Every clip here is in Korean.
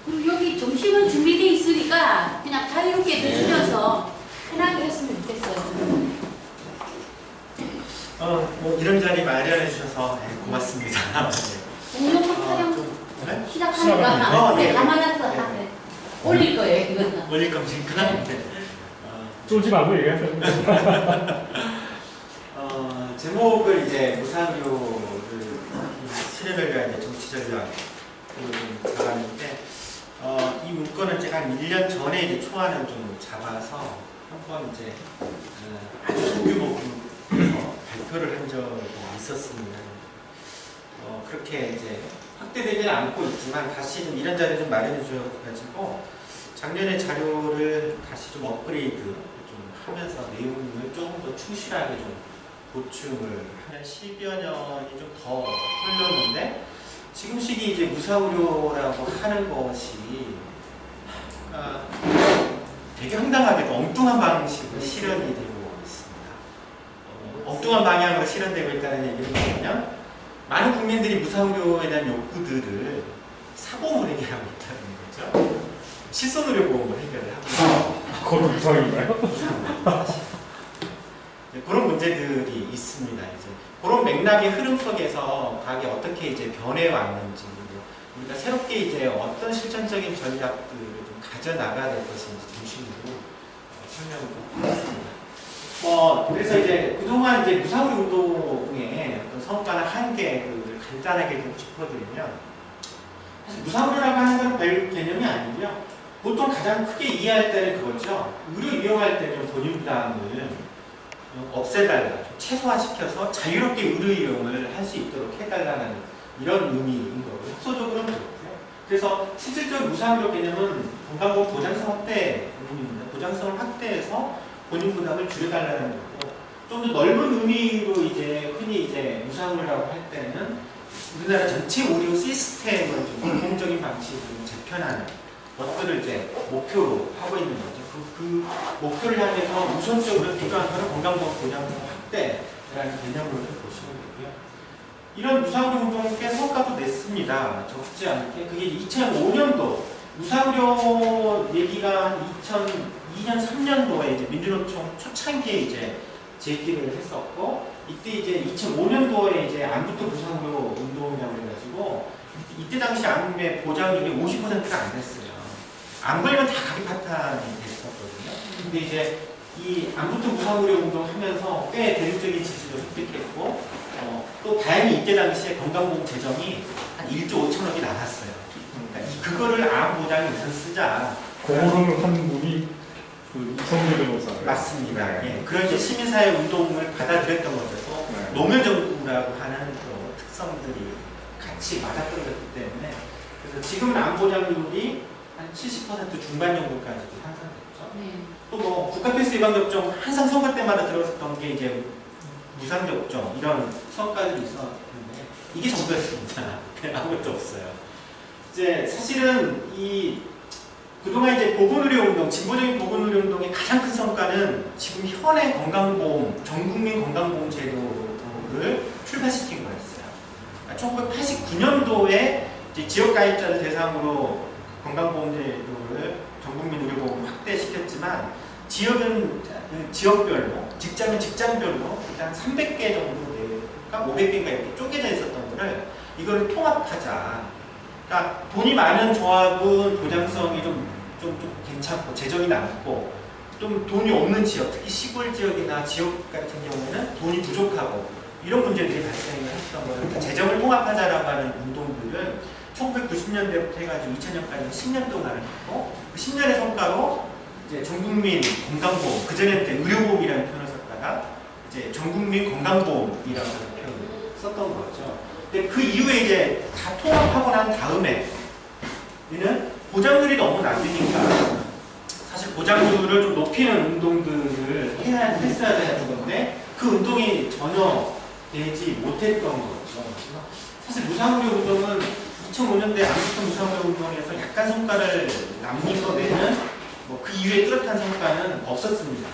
그리고 여기 점심은 준비되어 있으니까 그냥 자유롭게 드시면서 편하게 했으면 좋겠어요. 뭐 이런 자리 마련해 주셔서 고맙습니다. 공룡 촬영 네? 시작하니까 네. 담아놔서 하세요. 올릴 거예요, 이거는. 올릴 겁니까? 네. 쫄지 말고 얘기하세요. 제목을 이제 무상교를 시대별과 이제 정치 전략으로 좀 잡았는데, 이 문건은 제가 한 1년 전에 이제 초안을 좀 잡아서 한번 이제 아주 소규모 발표를 한 적이 있었습니다. 그렇게 이제 확대되지는 않고 있지만 다시 좀 이런 자리 좀 마련해 주셔가지고 작년에 자료를 다시 좀 업그레이드 좀 하면서 내용을 조금 더 충실하게 좀 보충을 한 10여 년이 좀 더 흘렀는데 지금 시기 이제 무사우료라고 하는 것이 되게 황당하게도 엉뚱한 방식으로 실현이 되고 있습니다. 엉뚱한 방향으로 실현되고 있다는 얘기는 뭐냐면 많은 국민들이 무사우료에 대한 욕구들을 사보험 해결하고 있다는 거죠. 실손의료보험을 해결을 하고 있습니다. 그건 무상인가요? 그런 문제들이 있습니다. 이제 그런 맥락의 흐름 속에서 과학이 어떻게 이제 변해 왔는지 우리가 새롭게 이제 어떤 실천적인 전략들을 좀 가져 나가야 될 것인지 중심으로 설명을 하겠습니다. 그래서 이제 그동안 이제 무사우리 운동의 어떤 성과나 한계를 간단하게 좀 짚어드리면 사실 무사우리라고 하는 건 별 개념이 아니고요. 보통 가장 크게 이해할 때는 그거죠. 의료 이용할 때는 본인 부담을 없애달라, 최소화시켜서 자유롭게 의료 이용을 할 수 있도록 해달라는 이런 의미인 거고요. 속소적으로는 그렇고요. 그래서 실질적으로 무상의료 개념은 건강보험 보장성 확대 의미입니다. 보장성을 확대해서 본인 부담을 줄여달라는 거고, 좀 더 넓은 의미로 이제 흔히 이제 무상의료라고 할 때는 우리나라 전체 의료 시스템을 좀 공공적인 방식으로 재편하는 것들을 이제 목표로 하고 있는 거죠. 그 목표를 향해서 우선적으로 필요한 것은 건강보험 보장성 확대라는 개념으로 보시면 되고요. 이런 무상의료 운동은 꽤 성과도 냈습니다. 적지 않게. 그게 2005년도 무상의료 얘기가 2002년, 3년도에 이제 민주노총 초창기에 이제 제기를 했었고, 이때 이제 2005년도에 이제 암부터 무상의료 운동이라고 해가지고 이때 당시 암의 보장률이 50%가 안 됐어요. 안 걸리면 다 가기 파탄이 됐었거든요. 근데 이제 이 암부터 무상의료 운동 하면서 꽤 대중적인 지지도 획득했고, 또 다행히 이때 당시에 건강보험 재정이 한 1조 5천억이 나갔어요. 그러니까 그거를 암 보장에 우선 쓰자. 그거를 한 분이 그 이성재 변호사. 맞습니다. 예. 그런 이제 시민사회 운동을 받아들였던 거죠. 또 노무현정부라고 하는 또 특성들이 같이 맞아떨어졌기 때문에, 그래서 지금은 암 보장률이 한 70% 중반 정도까지도 향상됐죠. 네. 또 뭐 국가필수 예방접종 항상 선거 때마다 들었었던 게 이제 무상접종 이런 성과들이 있었는데 이게 전부였습니다. 아무것도 없어요. 이제 사실은 이 그동안 이제 보건의료 운동, 진보적인 보건의료 운동의 가장 큰 성과는 지금 현행 건강보험, 전국민 건강보험 제도를 출발시킨 거였어요. 1989년도에 지역가입자를 대상으로 건강보험제도를 전국민 의료보험을 확대시켰지만 지역은 지역별로, 직장은 직장별로 일단 300개 정도 내가 500개인가 이렇게 쪼개져 있었던 거를 이거를 통합하자. 그러니까 돈이 많은 조합은 보장성이 좀 괜찮고 재정이 남고, 좀 돈이 없는 지역, 특히 시골 지역이나 지역 같은 경우에는 돈이 부족하고 이런 문제들이 발생을 했던 거예요. 그러니까 재정을 통합하자라고 하는 운동들을 1990년대부터 해가지고 2000년까지 10년 동안 했고, 그 10년의 성과로 이제 전국민 건강보험, 그전에는 이제 의료보험이라는 표현을 썼다가 이제 전국민 건강보험이라는 표현을 썼던 거죠. 근데 그 이후에 이제 다 통합하고 난 다음에 얘는 보장률이 너무 낮으니까 사실 보장률을 좀 높이는 운동들을 했어야 되는 건데 그 운동이 전혀 되지 못했던 거죠. 사실 무상의료 운동은 2005년대 암부터 무상의료 운동에서 약간 성과를 남긴 거 외에는 뭐 그 이후에 뚜렷한 성과는 없었습니다.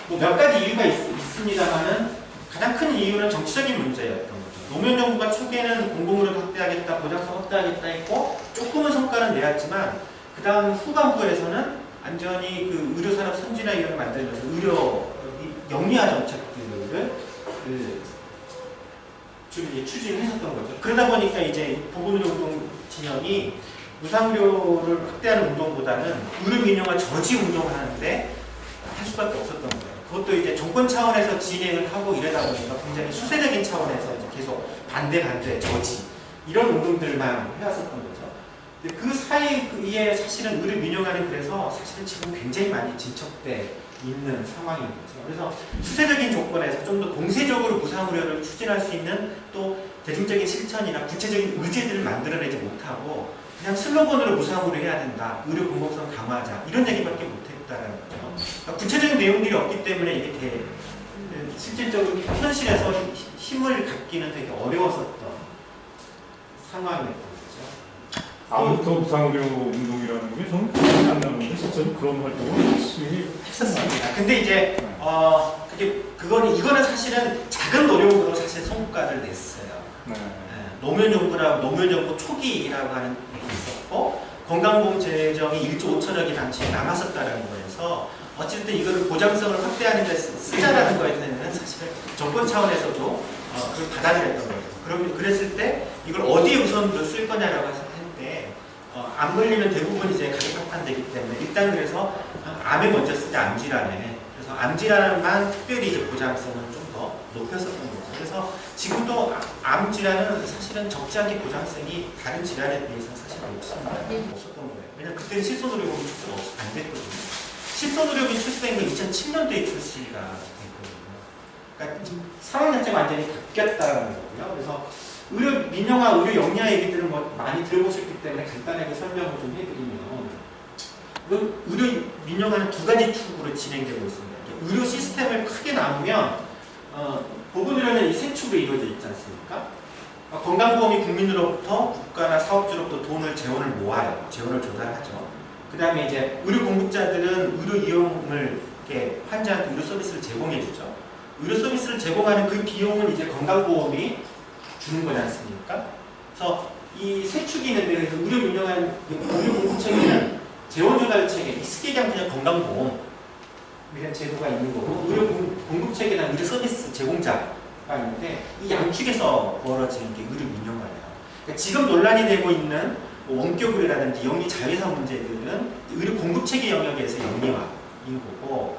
뭐 몇 가지 이유가 있습니다만은 가장 큰 이유는 정치적인 문제였던 거죠. 노무현 정부가 초기에는 공공의료도 확대하겠다, 보장성 확대하겠다 했고 조금은 성과는 내었지만 그다음 후반부에서는 완전히 그 의료산업 선진화위원회 만들면서 의료 영리화 정책들을 좀 이제 추진했었던 거죠. 그러다 보니까 이제 보건의료운동 진영이 무상의료를 확대하는 운동보다는 의료 민영화 저지 운동을 하는데 할 수밖에 없었던 거예요. 그것도 이제 정권 차원에서 진행을 하고 이러다 보니까 굉장히 수세적인 차원에서 이제 계속 반대 저지 이런 운동들만 해왔었던 거죠. 근데 그 사이에 사실은 의료 민영화는 그래서 사실은 지금 굉장히 많이 진척돼 있는 상황인 거죠. 그래서 수세적인 조건에서 좀 더 공세적으로 무상의료를 추진할 수 있는 또 대중적인 실천이나 구체적인 의제들을 만들어내지 못하고 그냥 슬로건으로 무상의료 해야 된다, 의료 공공성 강화하자 이런 얘기밖에 못했다는 거죠. 그러니까 구체적인 내용들이 없기 때문에 이게 실질적으로 현실에서 힘을 갖기는 되게 어려웠었던 상황이었던 거죠. 아무부터 무상의료 운동이라는 게 저는 기억이 안 나는데 실제로 그런 활동을 열심히 했었습니다. 근데 이제 이거는 사실은 작은 노력으로 사실 성과를 냈어요. 네. 노무현정부 초기라고 하는 게 있었고 건강보험 재정이 1조 5천억이 당시에 남았었다는 거에서 어쨌든 이거를 보장성을 확대하는 데 쓰자라는 거에 대해서는 사실은 정권 차원에서도 그걸 받아들였던 거죠. 그러면 그랬을 때 이걸 어디에 우선으로 쓸 거냐라고 했는데 암 걸리면 대부분 이제 가격 합판되기 때문에 일단 그래서 암에 먼저 쓰자, 암질환에. 그래서 암질환만 특별히 이제 보장성을 좀 더 높였었던 거죠. 그래서 지금도 암 질환은 사실은 적지 않게 보장성이 다른 질환에 비해서 사실 높습니다. 없었던 거예요. 왜냐면 그때는 실손의료보험이 출시가 안 됐거든요. 실손의료보험이 출시된 건 2007년도에 출시가 됐거든요. 그러니까 상황 자체가 완전히 바뀌었다는 거고요. 그래서 의료 민영화, 의료 영리화 얘기들은 뭐 많이 들어보셨기 때문에 간단하게 설명을 좀 해드리면 의료 민영화는 두 가지 축으로 진행되고 있습니다. 의료 시스템을 크게 나누면 보건의료는 이 세 축으로 이루어져 있지 않습니까? 건강보험이 국민으로부터 국가나 사업주로부터 재원을 모아요. 재원을 조달하죠. 그 다음에 이제 의료 공급자들은 의료 이용을 이렇게 환자한테 의료 서비스를 제공해주죠. 의료 서비스를 제공하는 그 비용은 이제 건강보험이 주는 거지 않습니까? 그래서 이 세 축이 있는데 그래서 의료 민영화는 의료 공급 체계는 재원 조달 체계, 익숙하게 그냥 건강보험 이런 제도가 있는 거고 의료 공급 체계나 의료 서비스 제공자가 있는데 이 양축에서 벌어지는 게 의료 민영화예요. 그러니까 지금 논란이 되고 있는 원격의료라든지 영리 자회사 문제들은 의료 공급 체계 영역에서 영리화인 거고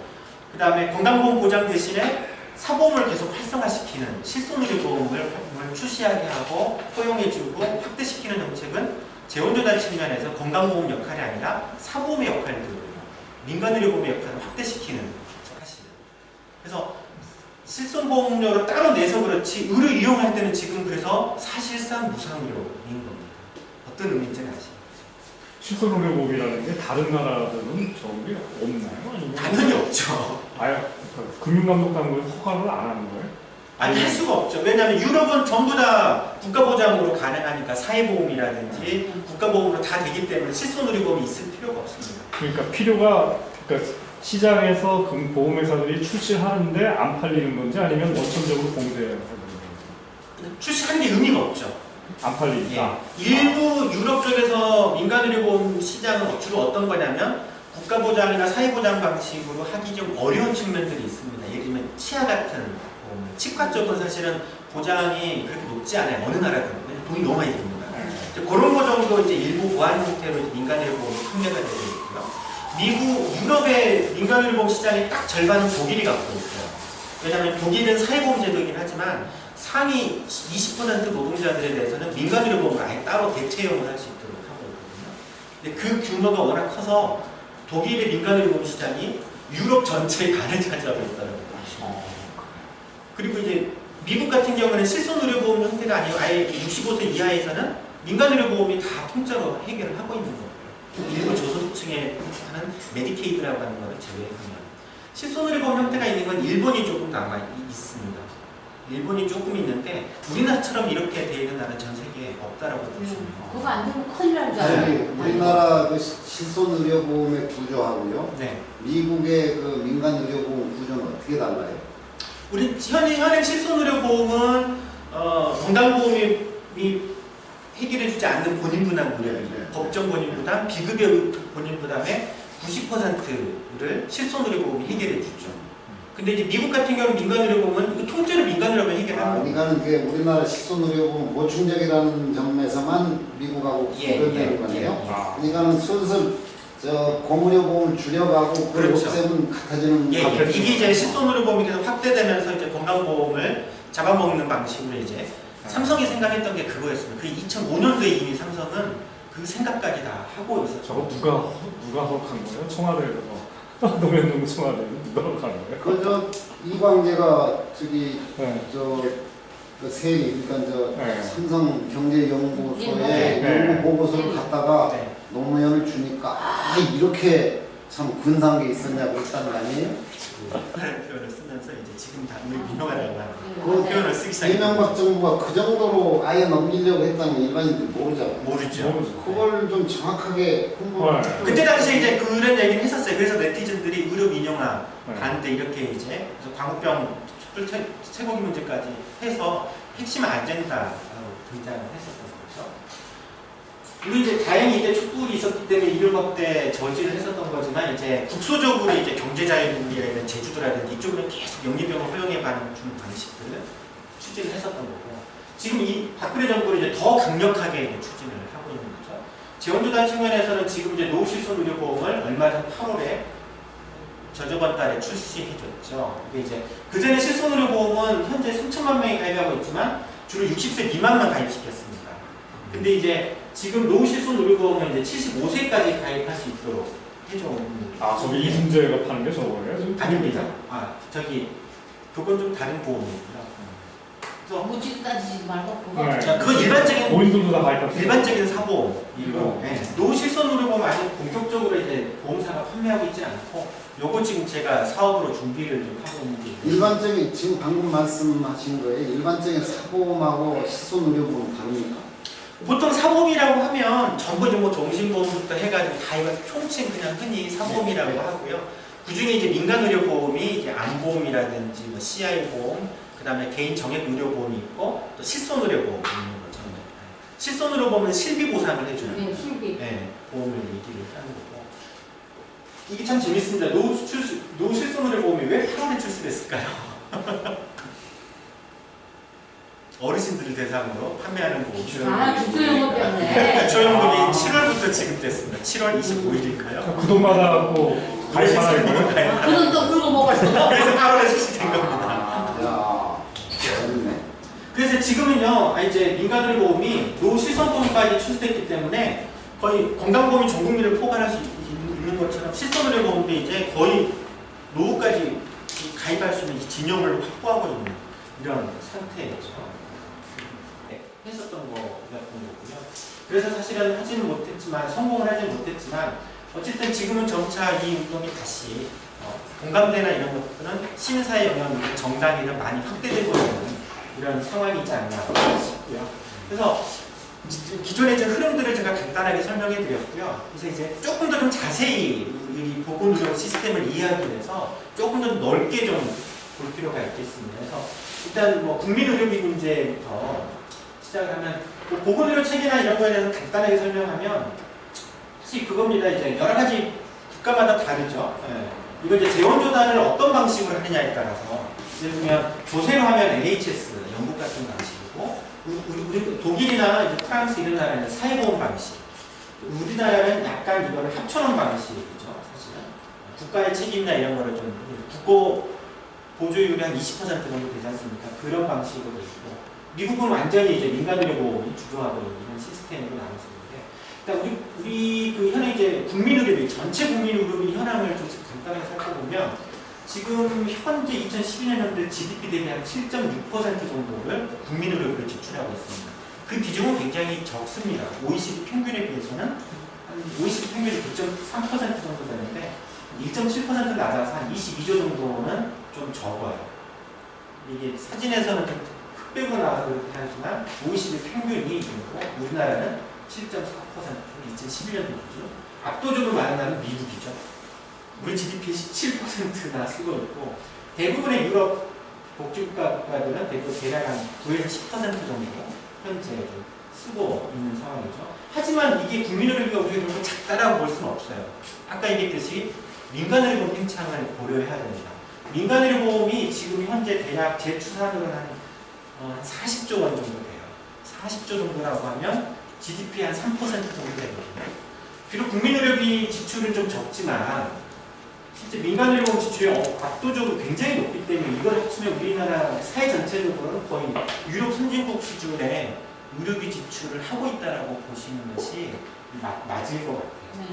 그 다음에 건강보험 보장 대신에 사보험을 계속 활성화시키는 실손의료보험을 출시하게 하고 허용해주고 확대시키는 정책은 재원조달 측면에서 건강보험 역할이 아니라 사보험의 역할을 들거든요. 민간의료보험의 역할을 확대시키는 사실은. 그래서 실손보험료를 따로 내서 그렇지 의료 이용할 때는 지금 그래서 사실상 무상의료인 겁니다. 어떤 의미인지 아시죠? 실손의료보험이라는 게 다른 나라들은 저런 게 없나요? 아니면 당연히 없죠. 금융감독당국이 허가를 안 하는 거예요? 아니 할 수가 없죠. 왜냐하면 유럽은 전부 다 국가보장으로 가능하니까 사회보험이라든지 국가보험으로 다 되기 때문에 실손의료보험이 있을 필요가 없습니다. 그러니까 시장에서 보험회사들이 출시하는데 안 팔리는 건지 아니면 원천적으로 봉쇄해야 하는 건지 출시하는 게 의미가 없죠. 안 팔리니까. 예. 일부 유럽 쪽에서 민간의료보험 시장은 주로 어떤 거냐면 국가보장이나 사회보장 방식으로 하기 좀 어려운 측면들이 있습니다. 예를 들면 치아 같은 치과 쪽은 사실은 보장이 그렇게 높지 않아요. 어느 나라든 돈이 너무 많이 듭니다. 그런 거 정도 이제 일부 보완 형태로 민간의료보험이 판매가 되고 있고요. 유럽의 민간의료보험 시장의 딱 절반은 독일이 갖고 있어요. 왜냐하면 독일은 사회보험 제도이긴 하지만 상위 20% 노동자들에 대해서는 민간의료보험을 아예 따로 대체형을 할 수 있도록 하고 있거든요. 근데 그 규모가 워낙 커서 독일의 민간의료보험 시장이 유럽 전체의 반을 차지하고 있다는 거죠. 그리고 이제 미국 같은 경우는 실손의료보험 형태가 아니고 아예 65세 이하에서는 민간의료보험이 다 통째로 해결을 하고 있는 거예요. 일부 저소득층에 하는 메디케이드라고 하는 것을 제외하면 실손의료보험 형태가 있는 건 일본이 조금 남아 있습니다. 일본이 조금 있는데 우리나라처럼 이렇게 되어 있는 나라는 전 세계에 없다라고 보시면 그거 안 되면 큰일 날 줄 알아요. 우리나라 그 실손의료보험의 구조하고요. 네. 미국의 그 민간의료보험 구조는 어떻게 달라요? 우리 현행 실손의료보험은 건강보험이 해결해주지 않는 본인 부담 의료비, 네. 법정 본인 부담, 비급여 본인 부담의 90%를 실손의료보험이 해결해주죠. 근데 이제 미국 같은 경우는 민간의료보험은 이거 통째로 민간의료보험 해결하는 거예요. 그러니까는 그 우리나라 실손의료보험 보충적이라는 점에서만 미국하고 구별되는 거네요. 아. 그러니까는 슬슬 저 공의료보험을 줄여가고 그걸 그렇죠. 없애면 같아지는. 예, 이게 이제 실손의료보험이 계속 확대되면서 이제 건강보험을 잡아먹는 방식으로 이제 삼성이 생각했던 게 그거였습니다. 그 2005년도에 이미 삼성은 그 생각까지 다 하고 있었죠. 저거 누가 허락한 거예요? 청와대에서 노래농구 청와대에서 누가 허락한 거예요? 그저 이광재가 저기 네. 그 세리 그러니까 저 네. 삼성 경제연구소에 네. 연구 보고서를 갖다가 네. 노무현을 주니까 아 이렇게 참 근사한 게 있었냐고 했다는 거 아니에요? 하는 표현을 쓰면서 이제 지금 다 민영화라고 하는 그 표현을 쓰기 시작했어요. 이명박 정부가 그 정도로 아예 넘기려고 했다는 건 일반인들 모르잖아요. 모르죠. 그걸 좀 정확하게 홍보. 네. 그때 당시에 이제 그런 얘기를 했었어요. 그래서 네티즌들이 의료 민영화 네. 가는데 이렇게 이제 그래서 광우병 촛불 쇠고기 문제까지 해서 핵심 아젠다라고 등장을 했었던 거죠. 그리고 이제 다행히 이제 촛불이 있었기 때문에 이명박 때 저지를 했었던 거지만 이제 국소적으로 이제 경제자유국이라든 제주도라든지 이쪽으로 계속 영리병을 허용해 주는 방식들을 추진을 했었던 거고 지금 이 박근혜 정부는 이제 더 강력하게 이제 추진을 하고 있는 거죠. 재원조달 측면에서는 지금 이제 노후실손의료보험을 얼마 전 8월에 저저번 달에 출시해줬죠. 이게 이제 그 전에 실손의료보험은 현재 3천만 명이 가입하고 있지만 주로 60세 미만만 가입시켰습니다. 근데 이제 지금 노후실손의료보험은 이제 75세까지 가입할 수 있도록 해줘온. 아, 저기 이순재가 파는 게 저거예요? 지금? 아닙니다. 아, 저기 그건 좀 다른 보험이고요. 그래서 묻지도 따지지 말고 그거. 네. 자, 그건 일반적인 본인들도 다 가입할 수 있어요? 일반적인 사보험이고 네. 노후실손의료보험 아직 본격적으로 이제 보험사가 판매하고 있지 않고 요거 지금 제가 사업으로 준비를 좀 하고 있는 게 일반적인 지금 방금 말씀하신 거에 일반적인 사보험하고 실손의료보험 다릅니까? 보통 사보험이라고 하면 전부 뭐 종신보험부터 해가지고 다 이거 총칭 그냥 흔히 사보험이라고 하고요. 그 중에 이제 민간의료보험이 이제 암보험이라든지 뭐 CI보험, 그 다음에 개인 정액의료보험이 있고 또 실손의료보험이 있는 거죠. 실손의료보험은 실비보상을 해주는 네, 실비. 네, 보험을 얘기를 하는 거고. 이게 참 재밌습니다. 노후실손의료보험이 왜 8월에 출시됐을까요? 어르신들을 대상으로 판매하는 보험. 아, 기초연금 때문에. 기초연금이 7월부터 지급됐습니다. 7월 25일인가요? 그 돈마다 뭐 가입하나 이거요? 그는 또 물고 먹을 수 없어. 그래서 8월에 출시된 겁니다. 야, 재밌네. 그래서 지금은요, 이제 민간의료보험이 노후실손보험까지 출시됐기 때문에 거의 건강보험이 전 국민을 포괄할 수 있는 것처럼 실손의료보험도 이제 거의 노후까지 가입할 수 있는 이 진영을 확보하고 있는 이런 상태죠. 했었던 거였던 거고요. 그래서 사실은 하지는 못했지만 성공을 하지는 못했지만 어쨌든 지금은 점차 이 운동이 다시 공감대나 이런 것들은 시민사회 영향이 정당이나 많이 확대되고 있는 이런 상황이지 않나 싶고요. 그래서 기존의 이제 흐름들을 제가 간단하게 설명해 드렸고요. 그래서 이제 조금 더 좀 자세히 이 보건의료 시스템을 이해하기 위해서 조금 더 넓게 좀 볼 필요가 있겠습니다. 그래서 일단 뭐 국민의료비 문제부터 시작을 하면 뭐 보건의료 체계나 이런 거에 대해서 간단하게 설명하면 사실 그겁니다. 이제 여러 가지 국가마다 다르죠. 예. 이거 이제 재원 조달을 어떤 방식으로 하느냐에 따라서 예를 들면 조세로 하면 NHS, 영국 같은 방식이고 우리 독일이나 이제 프랑스 이런 나라는 사회보험 방식, 우리나라는 약간 이거를 합쳐놓은 방식이죠. 사실은 국가의 책임이나 이런 거를 좀 국고 보조율이 한 20% 정도 되지 않습니까? 그런 방식으로 있고 미국은 완전히 이제 민간의료보험이 주도하고 있는 이런 시스템으로 나왔었는데, 일단 우리 그 현행 이제 국민의료비 전체 국민의료비 현황을 좀 간단하게 살펴보면 지금 현재 2012년도에 GDP 대비 한 7.6% 정도를 국민의료비로 지출하고 있습니다. 그 비중은 굉장히 적습니다. OECD 평균에 비해서는 한 OECD 평균이 9.3% 정도 되는데 1.7% 낮아서 한 22조 정도는 좀 적어요. 이게 사진에서는 좀 흑백으로 나와서 그렇게 하지만 OECD 평균이 이고 우리나라는 7.4%, 2011년도 기준. 압도적으로 많은 나라는 미국이죠. 우리 GDP 17%나 쓰고 있고 대부분의 유럽 복지국가 국가들은 대략 한 9에서 10% 정도 현재 쓰고 있는 상황이죠. 하지만 이게 국민의료비가 어떻게 보면 작다라고 볼 수는 없어요. 아까 얘기했듯이 민간의료보험 팽창을 고려해야 됩니다. 민간의료보험이 지금 현재 대략 제 추산으로는 한 40조 원 정도 돼요. 40조 정도라고 하면 GDP의 한 3% 정도 되거든요. 비록 국민의료비 지출은 좀 적지만 실제 민간의료보험 지출이 압도적으로 굉장히 높기 때문에 이걸 합치면 우리나라 사회 전체적으로는 거의 유럽 선진국 수준의 의료비 지출을 하고 있다고 보시는 것이 맞을 것 같아요. 네.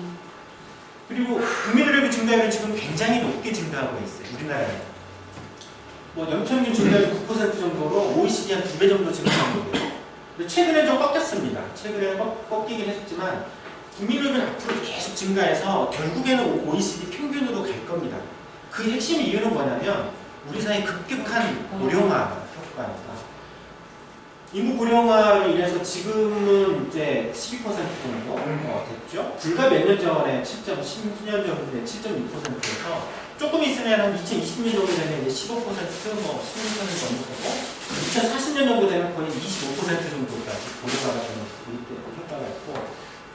그리고 국민의료비 증가율은 지금 굉장히 높게 증가하고 있어요. 우리나라에. 뭐 연평균 증가율 9% 정도로 OECD 한 2배 정도 증가하고 있고요. 최근에 좀 꺾였습니다. 최근에는 꺾이긴 했지만 국민의료비는 앞으로 계속 증가해서 결국에는 OECD 평균으로 갈 겁니다. 그 핵심 이유는 뭐냐면 우리 사회 급격한 고령화 효과입니다. 인구 고령화로 인해서 지금은 이제 12% 정도 됐죠. 불과 몇 년 전에 10년 전에 7.6%에서 조금 있으면 한 2020년 정도 되면 이제 15%, 뭐 16% 정도 되고 2040년 정도 되면 거의 25% 정도까지 고령화가 되는 효과가 있고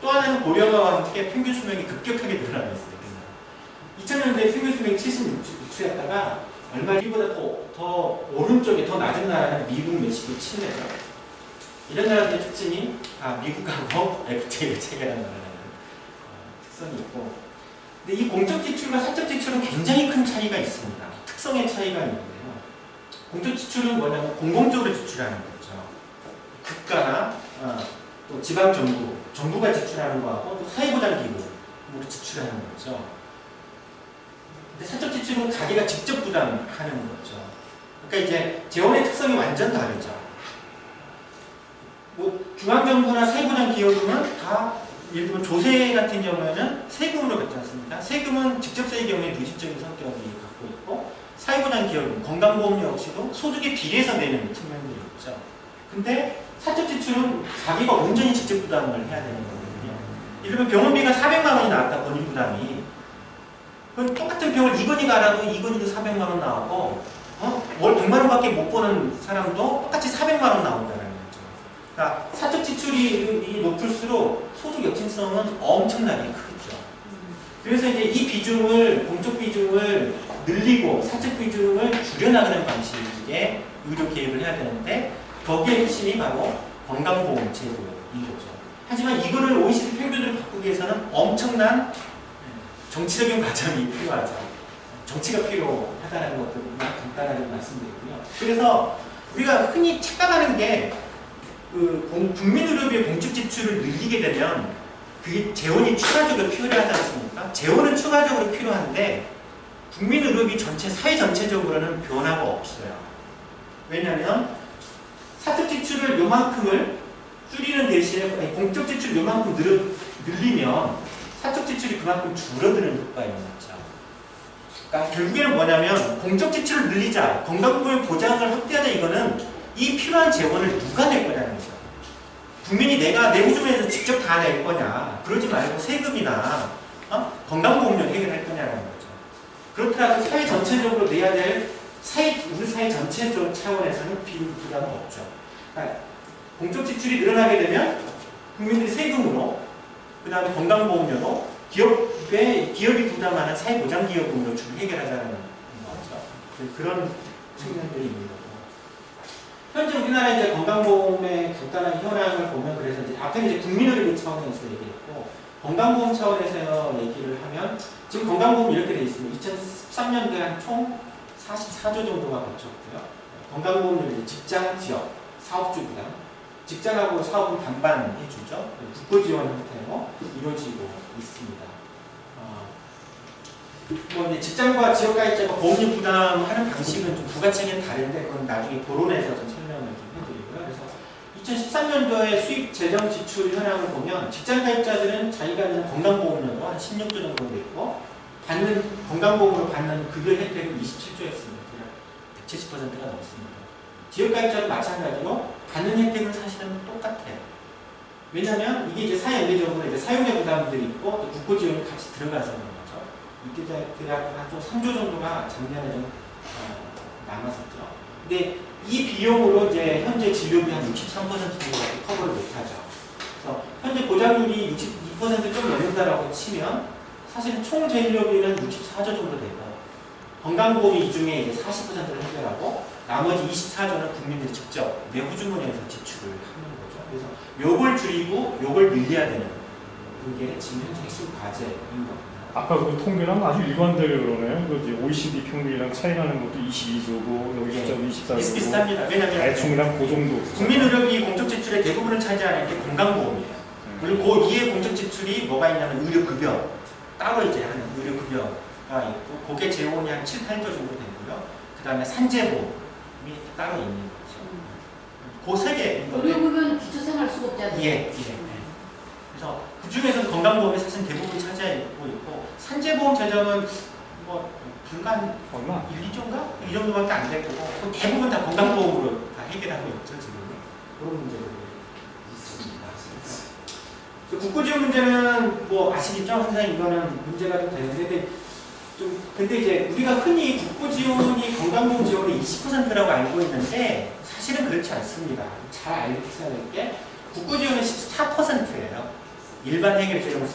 또 하나는 고령화와 함께 평균 수명이 급격하게 늘어나고 있어요. 2000년대에 평균 수명이 76세였다가 얼마 뒤보다 더 오른쪽에 더 낮은 나라는 미국, 멕시코, 칠레죠. 이런 나라들의 특징이 미국하고 FTA를 체결한 나라라는 특성이 있고 근데 이 공적 지출과 사적 지출은 굉장히 큰 차이가 있습니다. 특성의 차이가 있는데요. 공적 지출은 뭐냐면 공공적으로 지출하는 거죠. 국가나 또 지방정부, 정부가 지출하는 거하고 또 사회보장기구로 지출하는 거죠. 근데 사적 지출은 가게가 직접 부담하는 거죠. 그러니까 이제 재원의 특성이 완전 다르죠. 뭐 중앙정부나 사회보장 기여금은 다 예를 들면 조세 같은 경우에는 세금으로 걷지 않습니까? 세금은 직접세의 경우에 누진적인 성격이 갖고 있고 사회보장 기여금, 건강보험료 역시도 소득에 비례해서 내는 측면들이 있죠. 근데 사적 지출은 자기가 온전히 직접 부담을 해야 되는 거거든요. 예를 들면 병원비가 400만 원이 나왔다, 본인 부담이. 그럼 똑같은 병을 이건희가 알아도 이건희도 400만 원 나오고 월 100만 원밖에 못 버는 사람도 똑같이 400만 원 나온다는 거죠. 그러니까 사적 지출이 높을수록 소득 혁신성은 엄청나게 크죠. 그래서 이제 이 비중을 공적 비중을 늘리고 사적 비중을 줄여나가는 방식의 의료 개입을 해야 되는데 거기에 핵심이 바로 건강보험 제도인 거죠. 하지만 이거를 OECD 평균으로 바꾸기 위해서는 엄청난 정치적인 과정이 필요하죠. 정치가 필요하다는 것도 간단하게 말씀드리고요. 그래서 우리가 흔히 착각하는 게 국민의료비의 공적 지출을 늘리게 되면 그게 재원이 추가적으로 필요하지 않습니까? 재원은 추가적으로 필요한데 국민의료비 전체, 사회 전체적으로는 변화가 없어요. 왜냐하면 사적 지출을 요만큼을 줄이는 대신에 공적 지출을 요만큼 늘리면 사적 지출이 그만큼 줄어드는 효과가 있는 거죠. 그러니까 결국에는 뭐냐면 공적 지출을 늘리자, 건강보험 보장을 확대하자 이거는 이 필요한 재원을 누가 낼 거냐는 거죠. 국민이 내가 내 우주에서 직접 다 낼 거냐, 그러지 말고 세금이나 건강보험료 해결할 거냐는 거죠. 그렇더라도 사회 전체적으로 내야 될 우리 사회 전체적 차원에서는 부담은 없죠. 그러니까 공적 지출이 늘어나게 되면 국민들이 세금으로, 그 다음에 건강보험료로 기업이 부담하는 사회보장기여금으로 주로 해결하자는 거죠. 그런 측면들이 있는 거고. 현재 우리나라 이제 건강보험의 간단한 현황을 보면 그래서 이제 앞에 이제 국민의료비 차원에서 얘기했고 건강보험 차원에서 얘기를 하면 지금 건강보험 이렇게 되어 있습니다. 2013년도에 한 총 44조 정도가 거쳤고요. 건강보험료는 직장, 지역, 사업주 부담, 직장하고 사업은 반반 해주죠. 국고지원 형태로 이루어지고 있습니다. 뭐 이제 직장과 지역가입자가 보험료 부담하는 방식은 좀 부가적인 다른데 그건 나중에 토론에서 좀 설명을 좀 해드리고요. 그래서 2013년도에 수입 재정 지출 현황을 보면 직장가입자들은 자기가 내는 건강보험료로 한 16조 정도 됐고 받는 건강보험으로 받는 급여 혜택은 27조였습니다. 170%가 넘습니다. 지역가입자도 마찬가지로 받는 혜택은 사실은 똑같아요. 왜냐하면 이게 이제 사회연계적으로 이제 사용자 부담들이 있고 또 국고지원이 같이 들어가서 그런 거죠. 이때 대략 한 3조 정도가 작년에 좀 남았었죠. 근데 이 비용으로 이제 현재 진료비 한 63% 정도밖에 커버를 못하죠. 그래서 현재 보장률이 62%좀 넘는다라고 치면 사실 총 진료비는 64조 정도 되고 건강보험이 이 중에 이제 40%를 해결하고 나머지 24조는 국민들이 직접 내 후주머니에서 지출을 하는 거죠. 그래서 요걸 줄이고 요걸 늘려야 되는 게 지금 현재 핵심 과제인 겁니다. 아까 그 통계랑 아주 일관되게 그러네요. 그 이제 OECD 평균이랑 차이 나는 것도 22조고 여기 숫자도 24조고 비슷비슷합니다. 왜냐하면 대충이랑 그 정도. 국민의료비 공적 지출의 대부분을 차지하는 게 건강보험이에요. 그리고 그 위에 공적 지출이 뭐가 있냐면 의료급여 따로 이제 하는 의료급여가 있고 그게 재원이 한 7, 8조 정도 되고요. 그 다음에 산재보험이 따로 있는 거죠. 그 세 개. 의료급여는 기초생활수급자들. 예. 그래서 그 중에서 건강보험이 사실 대부분 차지하고 있고 산재보험 재정은 뭐 불과 얼마? 1, 2조인가? 이 정도밖에 안 되고 대부분 다 건강보험으로 다 해결하고 있죠 지금. 그런 문제들이 있습니다. 국고지원 문제는 뭐 아시겠죠? 항상 이거는 문제가 좀 되는데 근데 이제 우리가 흔히 국고지원이 건강보험 지원의 20%라고 알고 있는데 사실은 그렇지 않습니다. 잘 알고 있어야 될 게 국고지원은 14%예요. 일반 해결제료는 14%,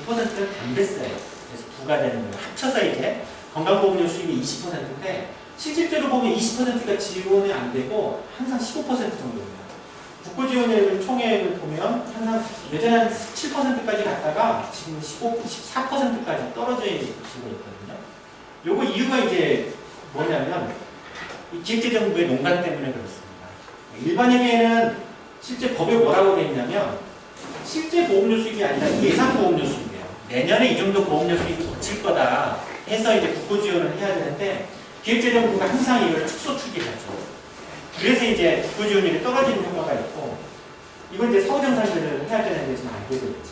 6%는 담배세예요. 그래서 부가 되는 거예요. 합쳐서 이제 건강보험료 수입이 20%인데 실질적으로 보면 20%가 지원이 안 되고 항상 15% 정도예요. 국고지원액을 총액을 보면 항상 예전에 한 7%까지 갔다가 지금 14%까지 떨어져 있고 있거든요. 요거 이유가 이제 뭐냐면 이 기획재정부의 농간 때문에 그렇습니다. 일반회계에는 실제 법에 뭐라고 되어 있냐면 실제 보험료 수익이 아니라 예상 보험료 수익이에요. 내년에 이 정도 보험료 수익이 거칠 거다 해서 이제 국고지원을 해야 되는데 기획재정부가 항상 이걸 축소 추계하죠. 그래서 이제 국고지원율이 떨어지는 효과가 있고 이건 이제 사후정산들을 해야 되는 데서 안 되고 있죠.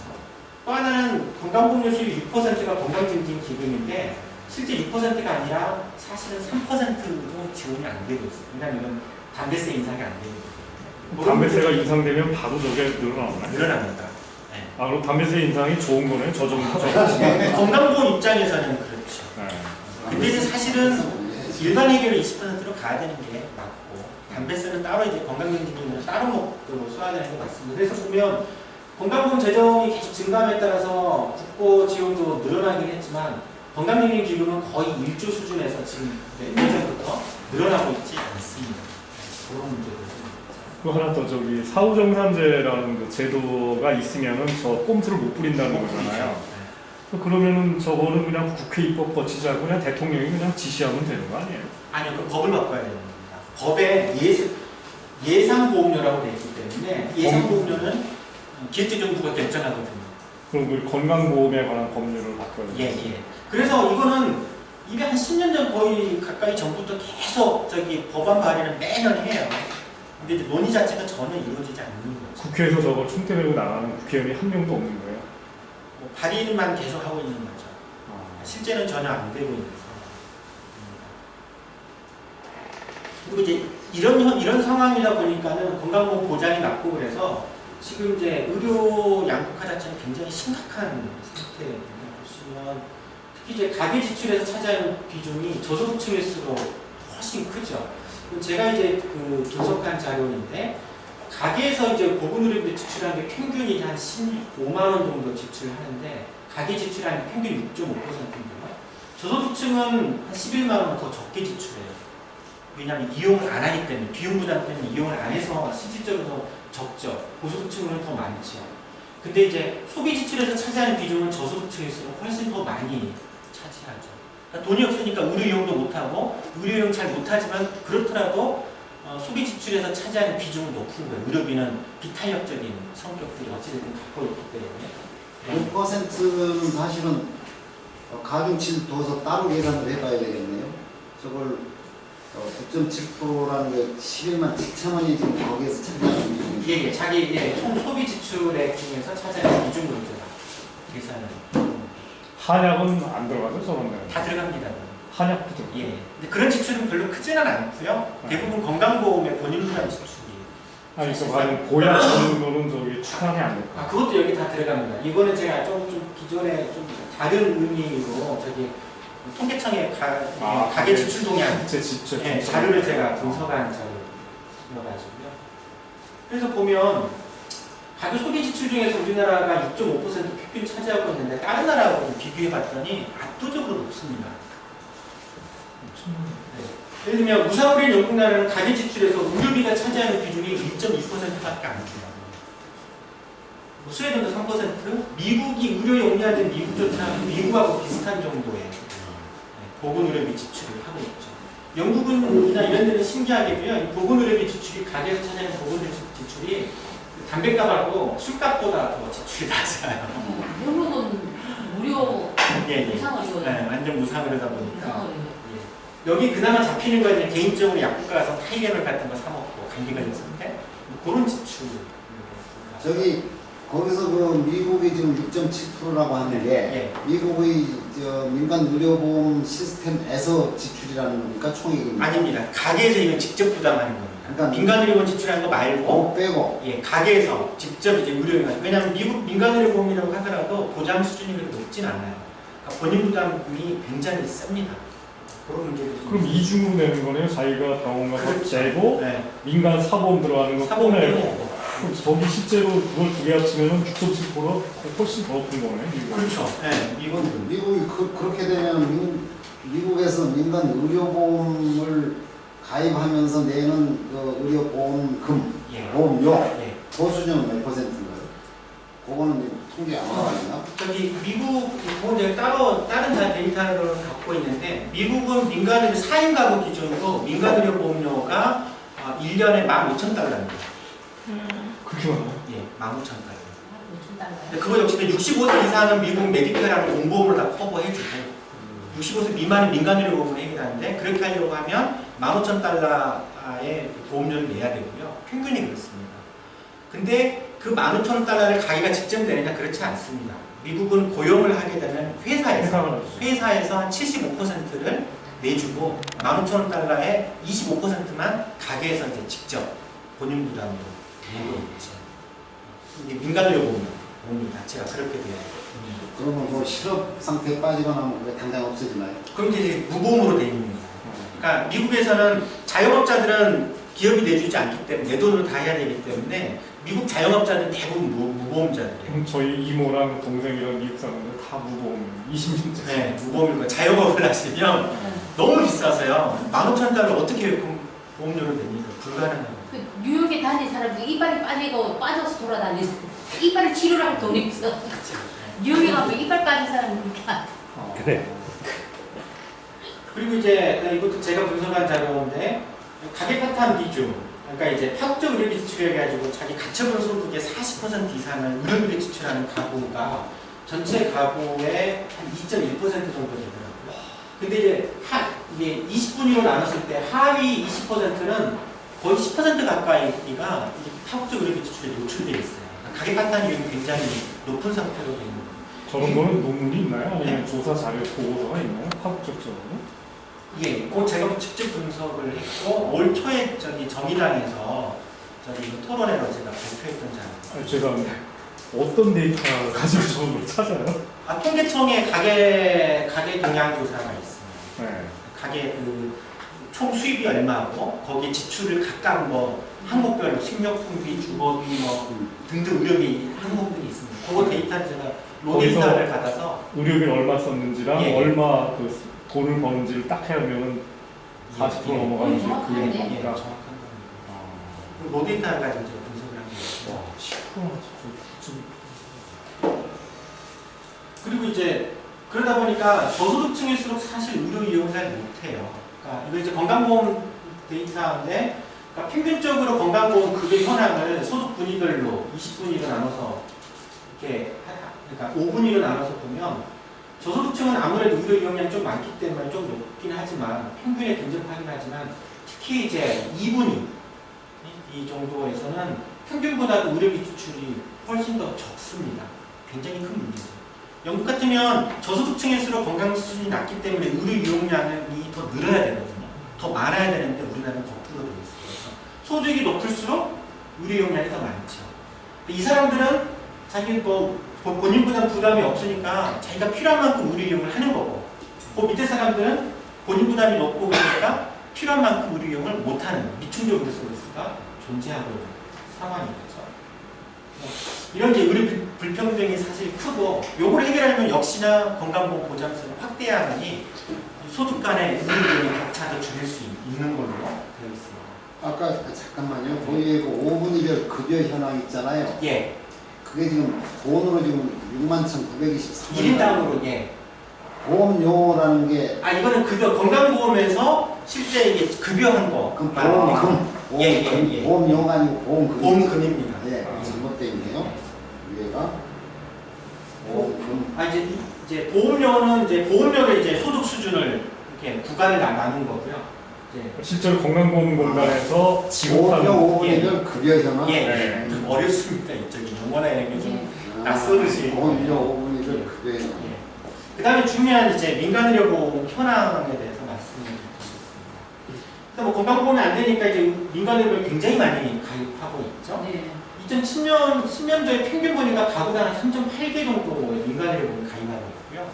또 하나는 건강보험료 수익 6%가 건강증진기금인데 실제 6%가 아니라 사실은 3%도 지원이 안 되고 있어요. 왜냐하면 이건 담배세 인상이 안 되고 있거든요. 담배세가 인상되면 바로 저게 늘어나나요? 늘어납니다. 네. 아 그럼 담배세 인상이 좋은 거네요? 저 정도. 건강보험 입장에서는 그렇죠. 네. 근데 이제 사실은 일반 해결을 20%로 가야 되는 게 맞고 담배세는 따로 이제 건강증진기금으로 따로 목표로 써야 되는 게 맞습니다. 그래서 보면 건강보험 재정이 계속 증가함에 따라서 국고 지원도 늘어나긴 했지만 건강증진기금은 거의 1조 수준에서 지금 몇 년 전부터 늘어나고 있지 않습니다. 그런 문제도 있습니다. 그 하나 더 저기 사후정산제라는 그 제도가 있으면은 저 꼼수를 못 부린다는 거잖아요. 그러면은 저거는 그냥 국회 입법 거치지 않고 그냥 대통령이 그냥 지시하면 되는 거 아니에요? 아니요, 그 법을 바꿔야 됩니다. 법에 예상보험료라고 되어 있기 때문에 예상보험료는 기획재정부가 결정하거든요. 그럼 그 건강보험에 관한 법률을 바꿔야 돼요? 예. 그래서 이거는 이게 한 10년 전 거의 가까이 전부터 계속 저기 법안 발의를 매년 해요. 근데 이제 논의 자체가 전혀 이루어지지 않는 거죠. 국회에서 저걸 총대 메고 나가는 국회의원이 한 명도 없는 거예요? 뭐 발의만 계속 하고 있는 거죠. 실제는 전혀 안 되고 있는 상황입니다. 그리고 이제 이런 상황이다 보니까는 건강보험 보장이 낮고 그래서 지금 이제 의료 양극화 자체는 굉장히 심각한 상태입니다. 보시면 특히 이제 가계 지출에서 차지하는 비중이 저소득층일수록 훨씬 크죠. 제가 이제 그 분석한 자료인데 가계에서 이제 보건의료비 지출하는 게 평균이 한 15만 원 정도 지출하는데 가계 지출하는 게 평균 6.5%인데요. 저소득층은 한 11만 원 더 적게 지출해요. 왜냐하면 이용을 안 하기 때문에 비용 부담 때문에 이용을 안 해서 실질적으로 더 적죠. 고소득층은 더 많죠. 근데 이제 소비 지출에서 차지하는 비중은 저소득층일수록 훨씬 더 많이 차지하죠. 그러니까 돈이 없으니까 의료 이용도 못하고 의료 이용 잘 못하지만 그렇더라도 소비 지출에서 차지하는 비중은 높은 거예요. 의료비는 비탄력적인 성격들이 어찌됐든 갖고 있기 때문에 5%는 사실은 가중치를 둬서 따로 계산을 해봐야 되겠네요. 저걸 9.7%라는 게 11만 7천 원이 지금 거기에서 차지하는 비중이 자기 총 소비 지출액 중에서 차지하는 비중으로 계산을 한약은 안 들어가죠, 저런 데는? 다 들어갑니다. 한약도 들어가요? 예. 근데 그런 지출은 별로 크지는 않고요. 대부분 건강보험의 본인 부담 지출이. 아니, 그 과연 보약 정도는 저기 추가이 안 될까? 그것도 여기 다 들어갑니다. 이거는 제가 좀 기존에 좀 다른 의미로 저기 통계청의 가계 지출 동향 자료를 제가 분석한 자료여가지고요. 그래서 보면 가계 소비 지출 중에서 우리나라가 2.5% 평균 차지하고 있는데 다른 나라하고 비교해봤더니 압도적으로 높습니다. 예를 들면 우상우리인 영국 나라는 가계 지출에서 의료비가 차지하는 비중이 1.2%밖에 안 돼요. 스웨덴도 3%, 미국이 의료 용이화된 미국하고 비슷한 정도의 보건의료비 지출을 하고 있죠. 영국이나 이런 데는 신기하게도요, 보건의료비 지출이 가계에서 차지하는 보건의료비 지출이 담배값하고 술값보다 더 지출이 낮아요. 영국은 무료 무상의료. 네, 완전 무상의료다 보니까. 여기 그나마 잡히는 거는 개인적으로 약국 가서 타이레놀 같은 거 사 먹고 감기 걸렸을 때 그런 지출. 저기 거기서 그 미국이 지금 6.7%라고 하는 게 미국의 민간 의료보험 시스템에서 지출이라는 겁니까? 총액입니까? 아닙니다. 가게에서 이건 직접 부담하는 겁니다. 그러니까 민간 의료보험 지출하는 거 말고 빼고 가게에서 직접 이제 의료비가. 왜냐하면 미국 민간 의료보험이라고 하더라도 보장 수준이 그렇게 높진 않아요. 그러니까 본인 부담이 굉장히 셉니다. 그럼 이중으로 내는 거네요. 자기가 병원 가서 그렇죠. 재고 민간 사보험 들어가는 거 꺼내고. 그럼 저기 실제로 그걸 두 개 합치면 6.7% 훨씬 더 높은 거네. 미국은. 그렇죠. 네, 미국이 그렇게 되면 미국에서 민간 의료보험을 가입하면서 내는 그 의료보험금, 보험료 그 수준은 몇 %인가요? 그거는 통계 안 나와있나? 저기 미국 보험자가 따로 다른 데이터를 갖고 있는데 미국은 민간의료 4인 가구 기준으로 민간의료 보험료가 1년에 15,000달러입니다. 그렇게 많아요? 예, 15,000달러. 그거 역시도 65세 이상은 미국 메디컬하고 공보험을 다 커버해주고 65세 미만은 민간의료 보험을 해결하는데 그렇게 하려고 하면 15,000달러의 보험료를 내야 되고요. 평균이 그렇습니다. 근데 그 15,000달러를 가기가 직접 내느냐 그렇지 않습니다. 미국은 고용을 하게 되면 회사에서 한 75%를 내주고 15,000달러의 25%만 가게에서 이제 직접 본인 부담으로 내고 있죠. 이게 민간의료보험 자체가 그렇게 돼요. 그러면 뭐 실업 상태에 빠지거나 하면 왜 당장 없어지나요? 그럼 이제 무보험으로 돼 있는 거예요. 그러니까 미국에서는 자영업자들은 기업이 내주지 않기 때문에 내 돈으로 다 해야 되기 때문에 미국 자영업자들은 대부분 무보험자들이에요. 저희 이모랑 동생이랑 미국 사람들 다 무보험이에요. 20년째. 네, 무보험일 거예요. 자영업을 하시면 너무 비싸서요. 15,000달러 어떻게 보험료를 냅니까? 불가능합니다. 그 뉴욕에 다니는 사람들이 이빨이 빠져서 돌아다니는 이빨을 치료를 할 돈이 없어. 뉴욕에 가면 이빨 빠진 사람이니까. 그래. 그리고 이제 이것도 제가 분석한 자료인데 가계 파탄 비중. 그러니까 이제 파국적 의료비 지출해가지고 자기 가처분 소득의 40% 이상을 의료비를 지출하는 가구가 전체 가구의 한 2.1% 정도 되더라고요. 근데 이게 20분위로 나눴을 때 하위 20%는 거의 10% 가까이가 파국적 의료비 지출에 노출되어 있어요. 그러니까 가계 파탄이 굉장히 높은 상태로 되어 있는 거예요. 저런 거는 논문이 있나요? 아니면 조사 자료 보고서가 있나요? 파국적적으로? 예, 그 제가 직접 분석을 했고 올 초에 정의당에서 토론회로 제가 발표했던 자료. 제가 어떤 데이터 가지고 저런 걸 찾아요? 통계청의 가계 동향 조사가 있습니다. 네. 가계 총 수입이 얼마고 거기에 지출을 각각 항목별로 식료품비, 주거비 등등 의료비 항목들이 있습니다. 그거 데이터를 제가 로데이터를 받아서 의료비 얼마 썼는지랑 얼마 돈을 버는지를 딱 해보면 40% 넘어가는지 그게 정확한 거니까. 겁니다. 로데이터를 가지고 제가 분석을 한 거예요. 와, 10%나 그리고 이제 그러다 보니까 저소득층일수록 사실 의료 이용을 잘 못해요. 그러니까 이거 이제 건강보험 데이터인데, 그러니까 평균적으로 건강보험 급여 현황을 소득 분위별로 20분위로 나눠서 이렇게 그러니까 5분위로 나눠서 보면 저소득층은 아무래도 의료 이용량이 좀 많기 때문에 좀 높긴 하지만 평균에 근접하긴 하지만 특히 이제 2분위 이 정도에서는 평균보다도 의료비 지출이 훨씬 더 적습니다. 굉장히 큰 문제죠. 영국 같으면 저소득층일수록 건강 수준이 낮기 때문에 의료 이용량이 더 늘어야 되거든요. 더 많아야 되는데 우리나라는 거꾸로 되어 있어요. 소득이 높을수록 의료 이용량이 더 많죠. 이 사람들은 자기 본인 부담이 없으니까 자기가 필요한 만큼 의료 이용을 하는 거고, 그 밑에 사람들은 본인 부담이 높고 그러니까 필요한 만큼 의료 이용을 못하는 미충족 의료서비스가 존재하고 있는 상황이겠죠. 이런 이제 의료 불평등이 사실 크고 요걸 해결하려면 역시나 건강보험 보장성을 확대해야만이 소득 간의 의료 격차도 줄일 수 있는 걸로 되어 있습니다. 아까 잠깐만요. 거기에 그 5분 이별 급여 현황 있잖아요. 예. 그게 지금 돈으로 지금 61,923원. 1인당으로 예. 보험 용어라는 게 이거는 급여 건강보험에서 실제 이게 급여한 거. 그럼 말합니다. 예. 보험 용어가 아니고 보험금. 보험금입니다. 예, 잘못되어 있네요. 위에가 보험금. 이제 보험료는 이제 보험료를 이제 소득 수준을 이렇게 구간을 나눈 거고요. 이제 실제로 건강보험공단에서 지급하는 보험료 5분 예. 이별 급여 현황. 예. 좀 어렵습니다. 이쪽이 용어나 이런 게좀 낯설으시. 보험료 5분 이별 급여 현황. 그 다음에 중요한 이제 민간의료보험 현황에 대해서 말씀을 드리겠습니다. 뭐 건강보험이 안 되니까 이제 민간의료보험이 굉장히 많이 가입하고 있죠. 네. 2010년도에 평균 보니까 가구당 한 3.8개 정도의 민간의료보험이 가입하고 있고요.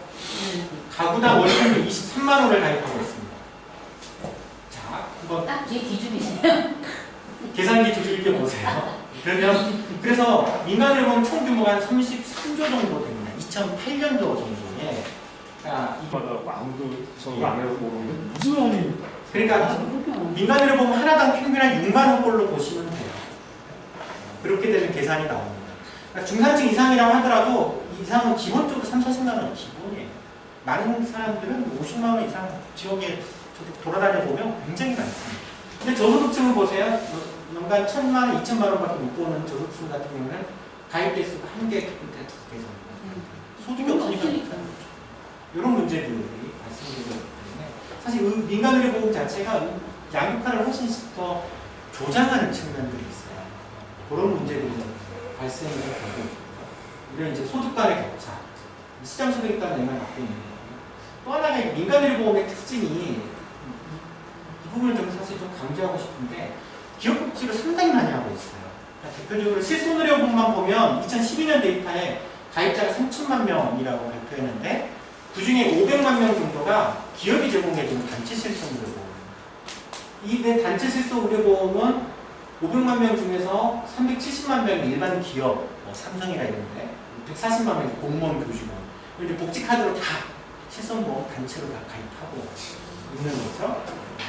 가구당 월 평균 23만 원을 가입하고 있습니다. 자, 한번 딱 제 기준이세요. 계산기 좀 읽어보세요. 그래서 민간의료보험 총 규모가 한 33조 정도 됩니다. 2008년도 정도에. 자, 마다 아무도 저거 안 해서 모르는데 무슨 원이 그러니까 민간의료보험 하나당 평균 한 6만 원꼴로 보시면 돼요. 그렇게 되면 계산이 나옵니다. 그러니까 중산층 이상이라고 하더라도 이상은 기본적으로 3, 40만 원이 기본이에요. 많은 사람들은 50만 원 이상 지역에 돌아다녀 보면 굉장히 많습니다. 근데 저소득층을 보세요. 연간 1,000만 원, 2천만 원밖에 못 버는 저소득층 같은 경우는 가입 대수가 1개, 2개 정도. 소득이 없으니까 못하는 거죠. 이런 문제들이 발생되기 때문에 사실 민간의료보험 자체가 양극화를 훨씬 더 조장하는 측면들이 있어요. 그런 문제들이 발생을 되고 있고요. 이런 이제 소득 간의 격차, 시장 소득에 따른 영향을 받고 있는 거고요. 또 하나가 민간의료보험의 특징이 이 부분을 좀 사실 좀 강조하고 싶은데 기업 복지를 상당히 많이 하고 있어요. 그러니까 대표적으로 실손의료보험만 보면 2012년 데이터에 가입자가 3천만 명이라고 발표했는데 그 중에 500만 명 정도가 기업이 제공해주는 단체 실손의료보험. 이 단체 실손의료보험은 500만 명 중에서 370만 명이 일반 기업, 뭐 삼성이나 이런데 140만 명이 공무원, 교직원. 이제 복지카드로 다 실손보험 단체로 다 가입하고 있는 거죠.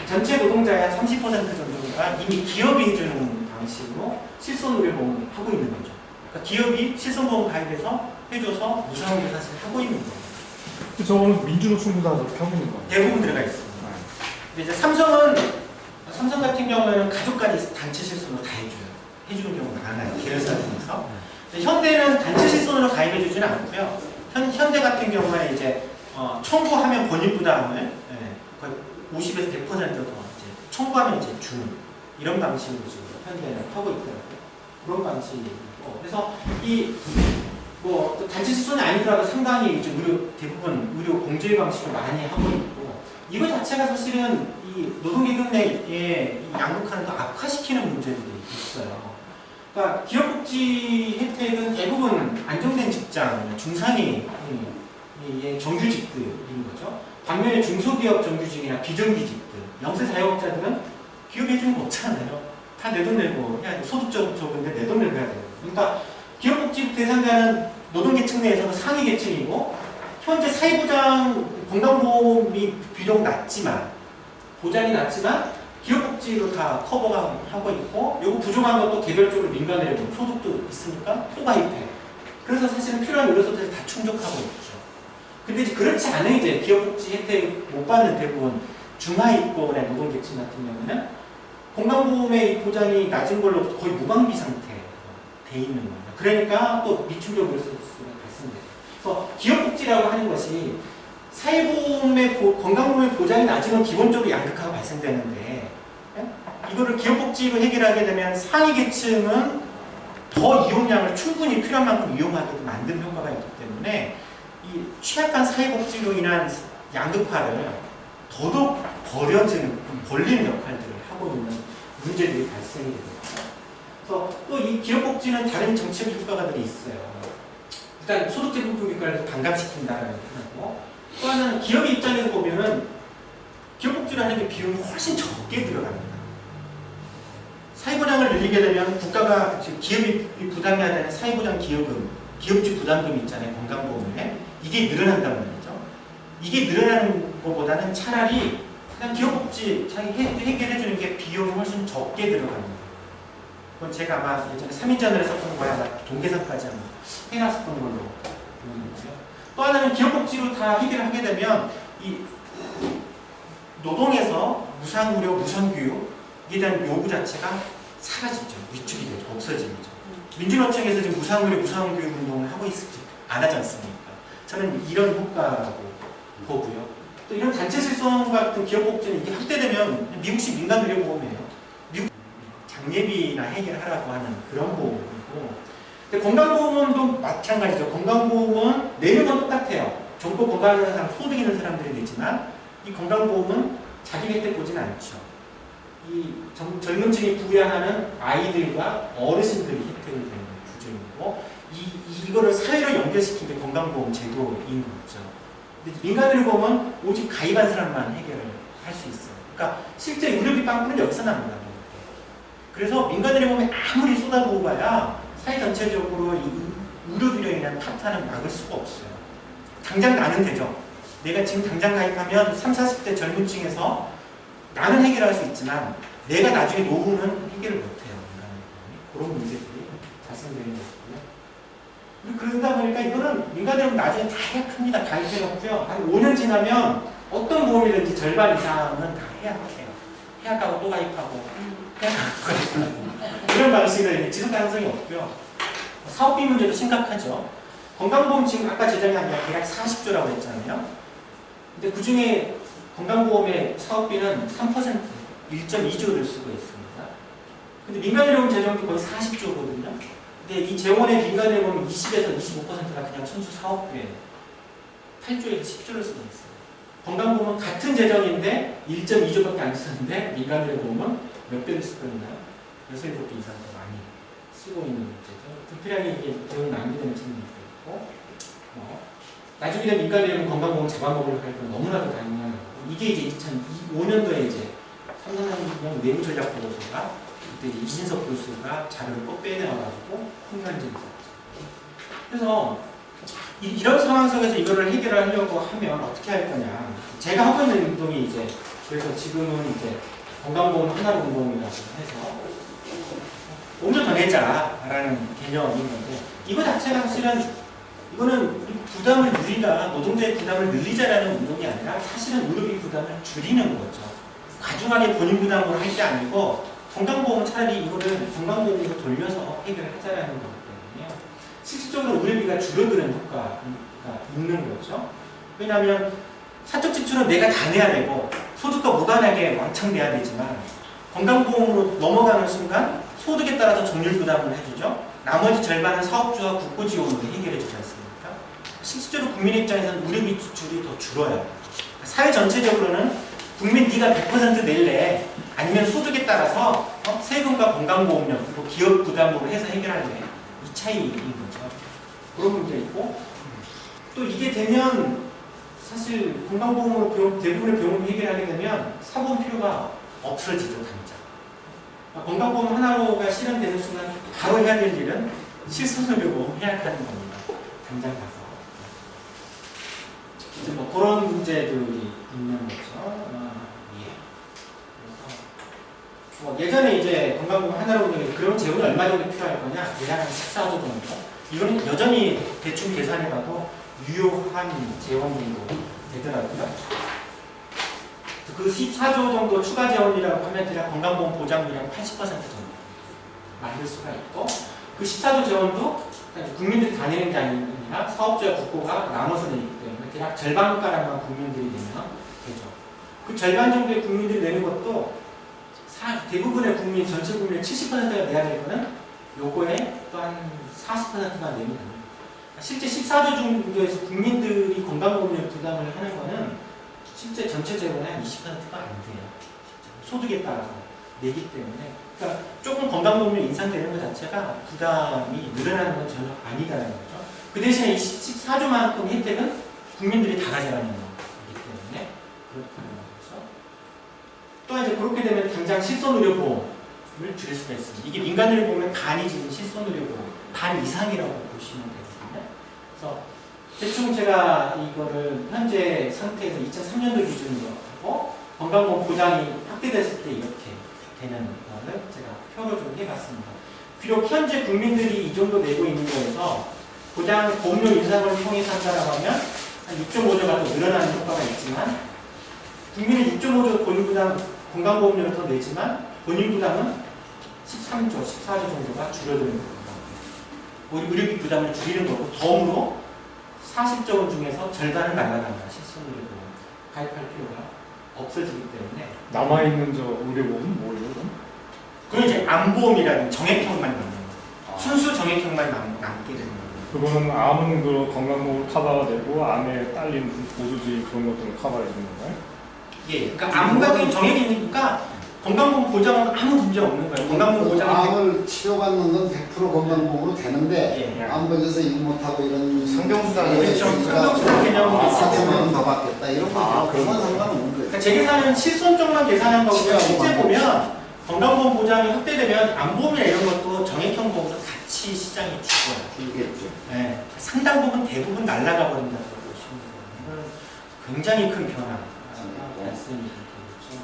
전체 노동자의 한 30% 정도가 이미 기업이 해주는 방식으로 실손의료보험을 하고 있는 거죠. 그러니까 기업이 실손보험 가입해서 해줘서 무상으로 사실 하고 있는 거예요. 저거는 민주노총도 다 그렇게 하고 있는 거예요. 대부분 들어가 있습니다. 근데 이제 삼성 같은 경우에는 가족까지 단체 실손으로 다 해주는 경우가 많아요. 계열사 중에서. 현대는 단체 실손으로 가입해주지는 않고요. 현대 같은 경우에 이제 청구하면 권익 부담을 거의 50에서 100% 더 이제 청구하면 이제 주는 이런 방식으로 지금 현대는 하고 있더라고요. 그런 방식이고 그래서 뭐 단체 실손이 아니더라도 상당히 이제 대부분 의료 공제 방식을 많이 하고 있고 이거 자체가 사실은 이 노동계급 내의 양극화를 더 악화시키는 문제들이 있어요. 그러니까 기업복지 혜택은 대부분 안정된 직장, 중상위의 정규직들인 거죠. 반면에 중소기업 정규직이나 비정규직들, 영세 자영업자들은 기업이 해주는 거 없잖아요. 다 내 돈 내고 그냥 소득적으로 적은데 내 돈 내고 해야 돼요. 그러니까 기업복지 대상자는 노동계층 내에서는 상위 계층이고 현재 사회보장 건강보험이 비록 낮지만 보장이 낮지만 기업복지로 다 커버가 하고 있고 요거 부족한 것도 개별적으로 민간의료보험 소득도 있으니까 또 가입해. 그래서 사실은 필요한 의료소득을 다 충족하고 있죠. 근데 이제 그렇지 않은 이제 기업복지 혜택 못 받는 대부분 중하위권의 노동계층 같은 경우는 건강보험의 보장이 낮은 걸로 거의 무방비 상태에 돼 있는 거예요. 그러니까 또 미충족 의료서비스가 발생돼요. 그래서 기업복지라고 하는 것이 사회보험의 건강보험의 보장이 낮으면 기본적으로 양극화가 발생되는데 이거를 기업복지로 해결하게 되면 상위 계층은 더 이용량을 충분히 필요한 만큼 이용하게 만드는 효과가 있기 때문에 이 취약한 사회복지로 인한 양극화를 더더욱 벌리는 역할들을 하고 있는 문제들이 발생이 됩니다. 그래서 또 이 기업복지는 다른 정책 효과들이 있어요. 일단 소득제품 교육을 반감시킨다는 거고 또 하나는 기업의 입장에서 보면은 기업복지를 하는 게 비용이 훨씬 적게 들어갑니다. 사회보장을 늘리게 되면 국가가 기업이 부담해야 되는 사회보장 기여금, 기업주 부담금이 있잖아요. 건강보험에. 이게 늘어난단 말이죠. 이게 늘어나는 것보다는 차라리 그냥 기업복지 자기 해결해주는 게 비용이 훨씬 적게 들어갑니다. 그건 제가 아마 예전에 3인전을 했었던 거야. 아마 동계산까지 한번 해놨었던 걸로 보이는데요. 또 하나는 기업복지로 다 해결을 하게 되면 이 노동에서 무상의료, 무상교육에 대한 요구 자체가 사라지죠. 위축이 되죠. 없어지죠. 민주노총에서 지금 무상의료, 무상교육 운동을 하고 있지 않지 않습니까? 저는 이런 효과라고 보고요. 또 이런 단체 실손 같은 기업복지는 이게 확대되면 미국식 민간의료보험이에요. 미국 장례비나 해결하라고 하는 그런 보험이고, 근데 건강보험도 마찬가지죠. 건강보험은 내는 건 똑같아요. 정보 건강하는 사람, 소득 있는 사람들이 내지만 이 건강보험은 자기 혜택 보지는 않죠. 이 젊은 층이 부양하는 아이들과 어르신들이 혜택을 받는 구조이고, 이거를 사회로 연결시킨 게 건강보험 제도인 거죠. 근데 민간의료보험은 오직 가입한 사람만 해결을 할 수 있어요. 그러니까 실제 의료비 빵꾸는 여기서 납니다. 그래서 민간의료보험이 아무리 쏟아부어 봐야 사회 전체적으로 이 의료비로 인한 파탄을 막을 수가 없어요. 당장 나는 되죠. 내가 지금 당장 가입하면 30, 40대 젊은 층에서 나는 해결할 수 있지만 내가 나중에 노후는 해결을 못해요. 그런 문제들이 발생되는 거고요. 그러다 보니까 이거는 민간의료보험 나중에 다 해약합니다. 가입해놓고요. 한 5년 지나면 어떤 보험이든지 절반 이상은 다 해약해요. 해약하고 또 가입하고 이런 방식을 지속 가능성이 없고요. 사업비 문제도 심각하죠. 건강보험 지금 아까 제정이 아니라 대략 40조라고 했잖아요. 근데 그 중에 건강보험의 사업비는 3%, 1.2조를 쓰고 있습니다. 근데 민간의료보험 재정도 거의 40조거든요. 근데 이 재원의 민간의료보험이 20에서 25%가 그냥 천수 사업비에 8조에서 10조를 쓰고 있어요. 건강보험은 같은 재정인데 1.2조밖에 안 쓰는데 민간의료보험은 몇 배를 쓰고 있나요? 6, 7배 이상 더 많이 쓰고 있는 문제죠. 불필요하게 이게 돈이 낭비되는 측면이 있고, 나중에 되면 민간의료보험 건강보험 잡아먹으려고 할 건 너무나도 당연한 거고, 이게 이제 2005년도에 이제 삼성생명 내부전략보고서가 그때 이제 이진석 교수가 자료를 꼭 빼내와가지고 혼란적이 있었죠. 그래서 이런 상황 속에서 이거를 해결하려고 하면 어떻게 할 거냐. 제가 하고 있는 운동이 이제, 그래서 지금은 이제 건강보험 하나로 운동이라고 해서 5년 더 내자라는 개념인 건데, 이거 자체가 사실은 이거는 부담을 늘리자, 노동자의 부담을 늘리자라는 운동이 아니라 사실은 의료비 부담을 줄이는 거죠. 과중하게 본인 부담으로 할 게 아니고 건강보험은 차라리 이거를 건강보험으로 돌려서 해결을 하자라는 거기 때문에요. 실질적으로 의료비가 줄어드는 효과가 있는 거죠. 왜냐하면 사적 지출은 내가 다 내야 되고 소득과 무관하게 왕창 내야 되지만 건강보험으로 넘어가는 순간 소득에 따라서 정률 부담을 해주죠. 나머지 절반은 사업주와 국고 지원으로 해결해 주지 않습니까? 실질적으로 국민 입장에서는 의료비 지출이 더 줄어요. 사회 전체적으로는 국민 네가 100% 낼래 아니면 소득에 따라서 세금과 건강보험료 그리고 기업 부담으로 해서 해결할래, 이 차이인 거죠. 그런 문제 있고, 또 이게 되면 사실 건강보험으로 대부분의 병원을 해결하게 되면 사보험 필요가 없어지죠. 당장 건강보험 하나로가 실현되는 순간 바로 해야 될 일은 실손의료보험 해약하는 겁니다. 당장 가서 이제 뭐 그런 문제들이 있는 거죠. 예전에 이제 건강보험 하나로 운영해서 그런 재원이 얼마 정도 필요할 거냐? 대략 한 14조 정도. 이거는 여전히 대충 계산해봐도 유효한 재원 정도 되더라고요. 그 14조 정도 추가 재원이라고 하면 대략 건강보험 보장률이 80% 정도 만들 수가 있고, 그 14조 재원도 국민들이 다 내는 게 아니라 사업주와 국고가 나눠서 내기 때문에 대략 절반가량만 국민들이 내면 되죠. 그 절반 정도의 국민들이 내는 것도 대부분의 국민, 전체 국민의 70%가 내야 될 거는 요거에 또 한 40%만 내면 됩니다. 실제 14조 정도에서 국민들이 건강보험료 부담을 하는 거는 실제 전체 재원의 한 20%가 안 돼요. 소득에 따라서 내기 때문에. 그러니까 조금 건강보험료 인상되는 것 자체가 부담이 늘어나는 건 전혀 아니다라는 거죠. 그 대신에 이 14조만큼 혜택은 국민들이 다 가져가는 거예요. 그렇게 하는 거죠. 또 이제 그렇게 되면 당장 실손의료보험을 줄일 수가 있습니다. 이게 민간의료보험의 반이 지금 실손의료보험, 반 이상이라고 보시면 되거든요. 그래서 대충 제가 이거를 현재 상태에서 2003년도 기준으로 하고 건강보험 보장이 확대됐을 때 이렇게 되는 거를 제가 표로 좀 해봤습니다. 비록 현재 국민들이 이 정도 내고 있는 거에서 보장 보험료 인상을 통해서 한다고 하면 한 6.5조가 더 늘어나는 효과가 있지만 국민은 6.5조 본인부담 건강보험료를 더 내지만 본인부담은 13조, 14조 정도가 줄어드는 겁니다. 의료비 부담을 줄이는 거고 덤으로 40조 원 중에서 절반을 날라간다. 실손의료보험 가입할 필요가 없어지기 때문에 남아있는 저 의료보험은 뭐예요? 그럼? 그건 이제 암보험이라는 정액형만 남는 거예요. 순수 정액형만 남게 되는 거예요. 그거는 암은 그 건강보험 커버가 되고 암에 딸린 보조제 그런 것들을 커버해 주는 건가요? 예, 그러니까 암 같은 경우는 정액이니까 건강보험 보장은 아무 문제 없는 거예요. 건강보험 보장은 암을 치료받는 건 100% 건강보험으로 되는데 예. 암 걸려서 일 못하고 이런 성병수당 그렇죠. 성병수당 개념으로 4천만 원 더 받겠다 이런 거 그건 상관없는 거예요. 그러니까 제 계산은 실손 쪽만 계산한 거고요. 실제 치료하고 보면 건강보험 보장이 확대되면 암보험이나 이런 것도 정액형 보험도 같이 시장이 죽어요. 줄겠죠. 네, 상당 부분 대부분 날아가 버린다고 보시면 돼요. 이건 굉장히 큰 변화 발생이 되겠죠.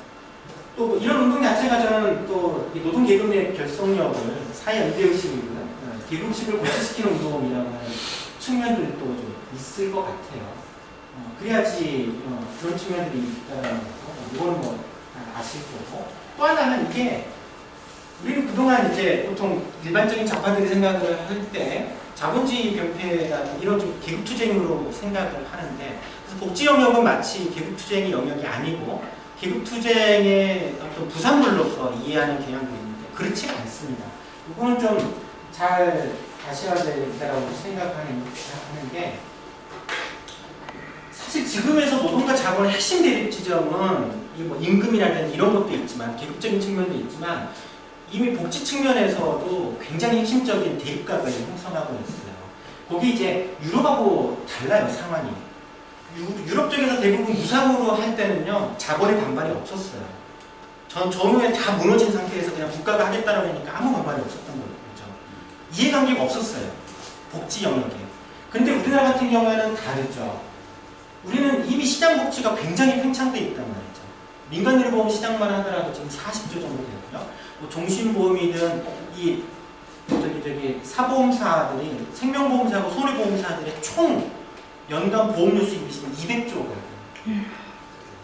또 이런 운동 자체가 저는 또 노동계급의 결속력을 사회연대의식이고요. 계급식을 고취시키는 운동이라고 하는 측면들도 좀 있을 것 같아요. 그래야지 그런 측면들이 있다는 거. 이거는 뭐 아실 거고. 또 하나는 이게 우리는 그동안 이제 보통 일반적인 좌파들이 생각을 할 때 자본주의 병폐라는 이런 좀 계급투쟁으로 생각을 하는데 그래서 복지 영역은 마치 계급투쟁의 영역이 아니고 계급투쟁의 어떤 부산물로서 이해하는 경향도 있는데 그렇지가 않습니다. 이거는 좀 잘 아셔야 된다고 생각하는 게 사실 지금에서 노동과 자본의 핵심 대립 지점은 뭐 임금이라는 이런 것도 있지만 계급적인 측면도 있지만 이미 복지 측면에서도 굉장히 핵심적인 대립각을 형성하고 있어요. 거기 이제 유럽하고 달라요, 상황이. 유럽 쪽에서 대부분 무상으로 할 때는요, 자본의 반발이 없었어요. 전후에 다 무너진 상태에서 그냥 국가가 하겠다고 하니까 아무 반발이 없었던 거죠. 이해관계가 없었어요. 복지 영역에. 근데 우리나라 같은 경우에는 다르죠. 우리는 이미 시장 복지가 굉장히 팽창되어 있단 말이죠. 민간의료보험 시장만 하더라도 지금 40조 정도 되고요. 뭐 종신보험이든 이 사보험사들이 생명보험사하고 손해보험사들의 총 연간 보험료 수입이 지금 200조거든요.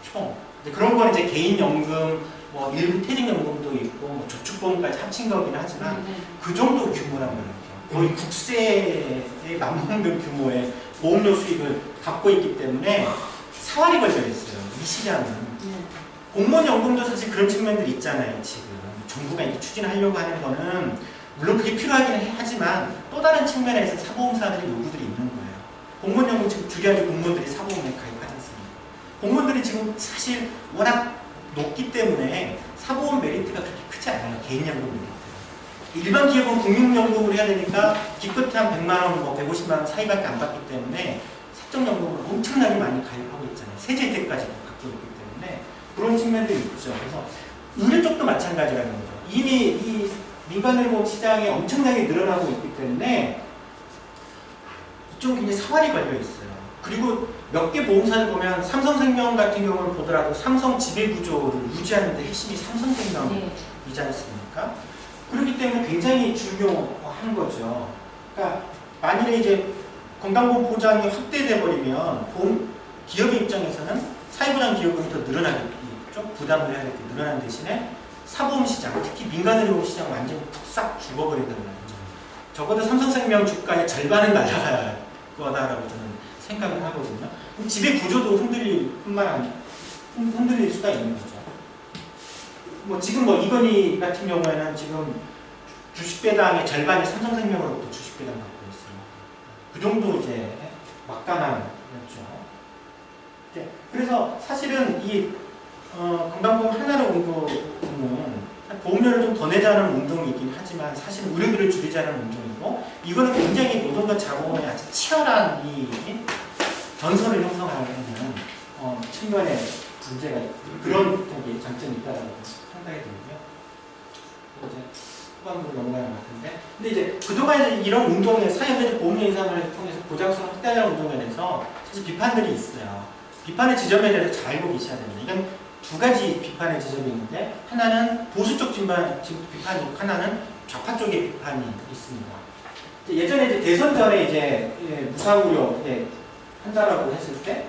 총. 그런 거는 이제 개인연금, 뭐 일부 퇴직연금도 있고 뭐 저축보험까지 합친 거긴 하지만 그 정도 규모란 말이죠. 거의 국세에 맞먹는 규모의 보험료 수익을 갖고 있기 때문에 사활이 걸려 있어요. 이 시장은. 공무원연금도 사실 그런 측면들이 있잖아요. 지금 정부가 이렇게 추진하려고 하는 거는 물론 그게 필요하긴 하지만 또 다른 측면에서 사보험사들의 요구들이 있는 거예요. 공무원연금 지금 줄여야지 공무원들이 사보험에 가입하지 않습니다. 공무원들이 지금 사실 워낙 높기 때문에 사보험 메리트가 그렇게 크지 않아요. 개인연금 메리트. 일반 기업은 국민연금을 해야 되니까 기껏해 한 100만 원, 뭐 150만 원 사이밖에 안 받기 때문에 사적연금을 엄청나게 많이 가입하고 있잖아요. 세제 혜택까지 갖고 있기 때문에 그런 측면들이 있죠. 그래서 의료 쪽도 마찬가지라는 거죠. 이미 이 민간의료보험 시장이 엄청나게 늘어나고 있기 때문에 이쪽 굉장히 사활이 걸려 있어요. 그리고 몇 개 보험사를 보면 삼성생명 같은 경우를 보더라도 삼성 지배구조를 유지하는 데 핵심이 삼성생명이지 않습니까? 그렇기 때문에 굉장히 중요한 거죠. 그러니까 만일에 이제 건강보험 보장이 확대돼 버리면 기업의 입장에서는 사회보장 기업은 더 늘어나겠죠. 부담을 해야 될 게 늘어나는 대신에 사보험 시장, 특히 민간의료보험 시장 완전히 푹 죽어버린다는 거죠. 적어도 삼성생명 주가의 절반은 날아갈 거다라고 저는 생각을 하거든요. 그럼 지배 구조도 흔들릴 수가 있는 거죠. 뭐 지금 뭐 이건희 같은 경우에는 지금 주식배당의 절반이 삼성생명으로부터 주식배당 받고 있어요. 그 정도 이제 막강한 거죠. 그래서 사실은 이 건강보험 하나로 운동은 보험료를 좀 더 내자는 운동이긴 하지만 사실 의료비를 줄이자는 운동이고 이거는 굉장히 노동과 자본의 아주 치열한 이 전선을 형성하는 측면의 문제가 그런 장점이 있다라고 생각이 들고요. 이제 후반부로 넘어가는 것 같은데, 근데 이제 그동안 이런 운동에 사회적 보험 예산을 통해서 보장성 확대하는 운동에 대해서 사실 비판들이 있어요. 비판의 지점에 대해서 잘 알고 계셔야 됩니다. 이건 두 가지 비판의 지점이 있는데, 하나는 보수 쪽 비판이고 하나는 좌파 쪽의 비판이 있습니다. 예전에 이제 대선 전에 이제 무상으로 한다라고 했을 때,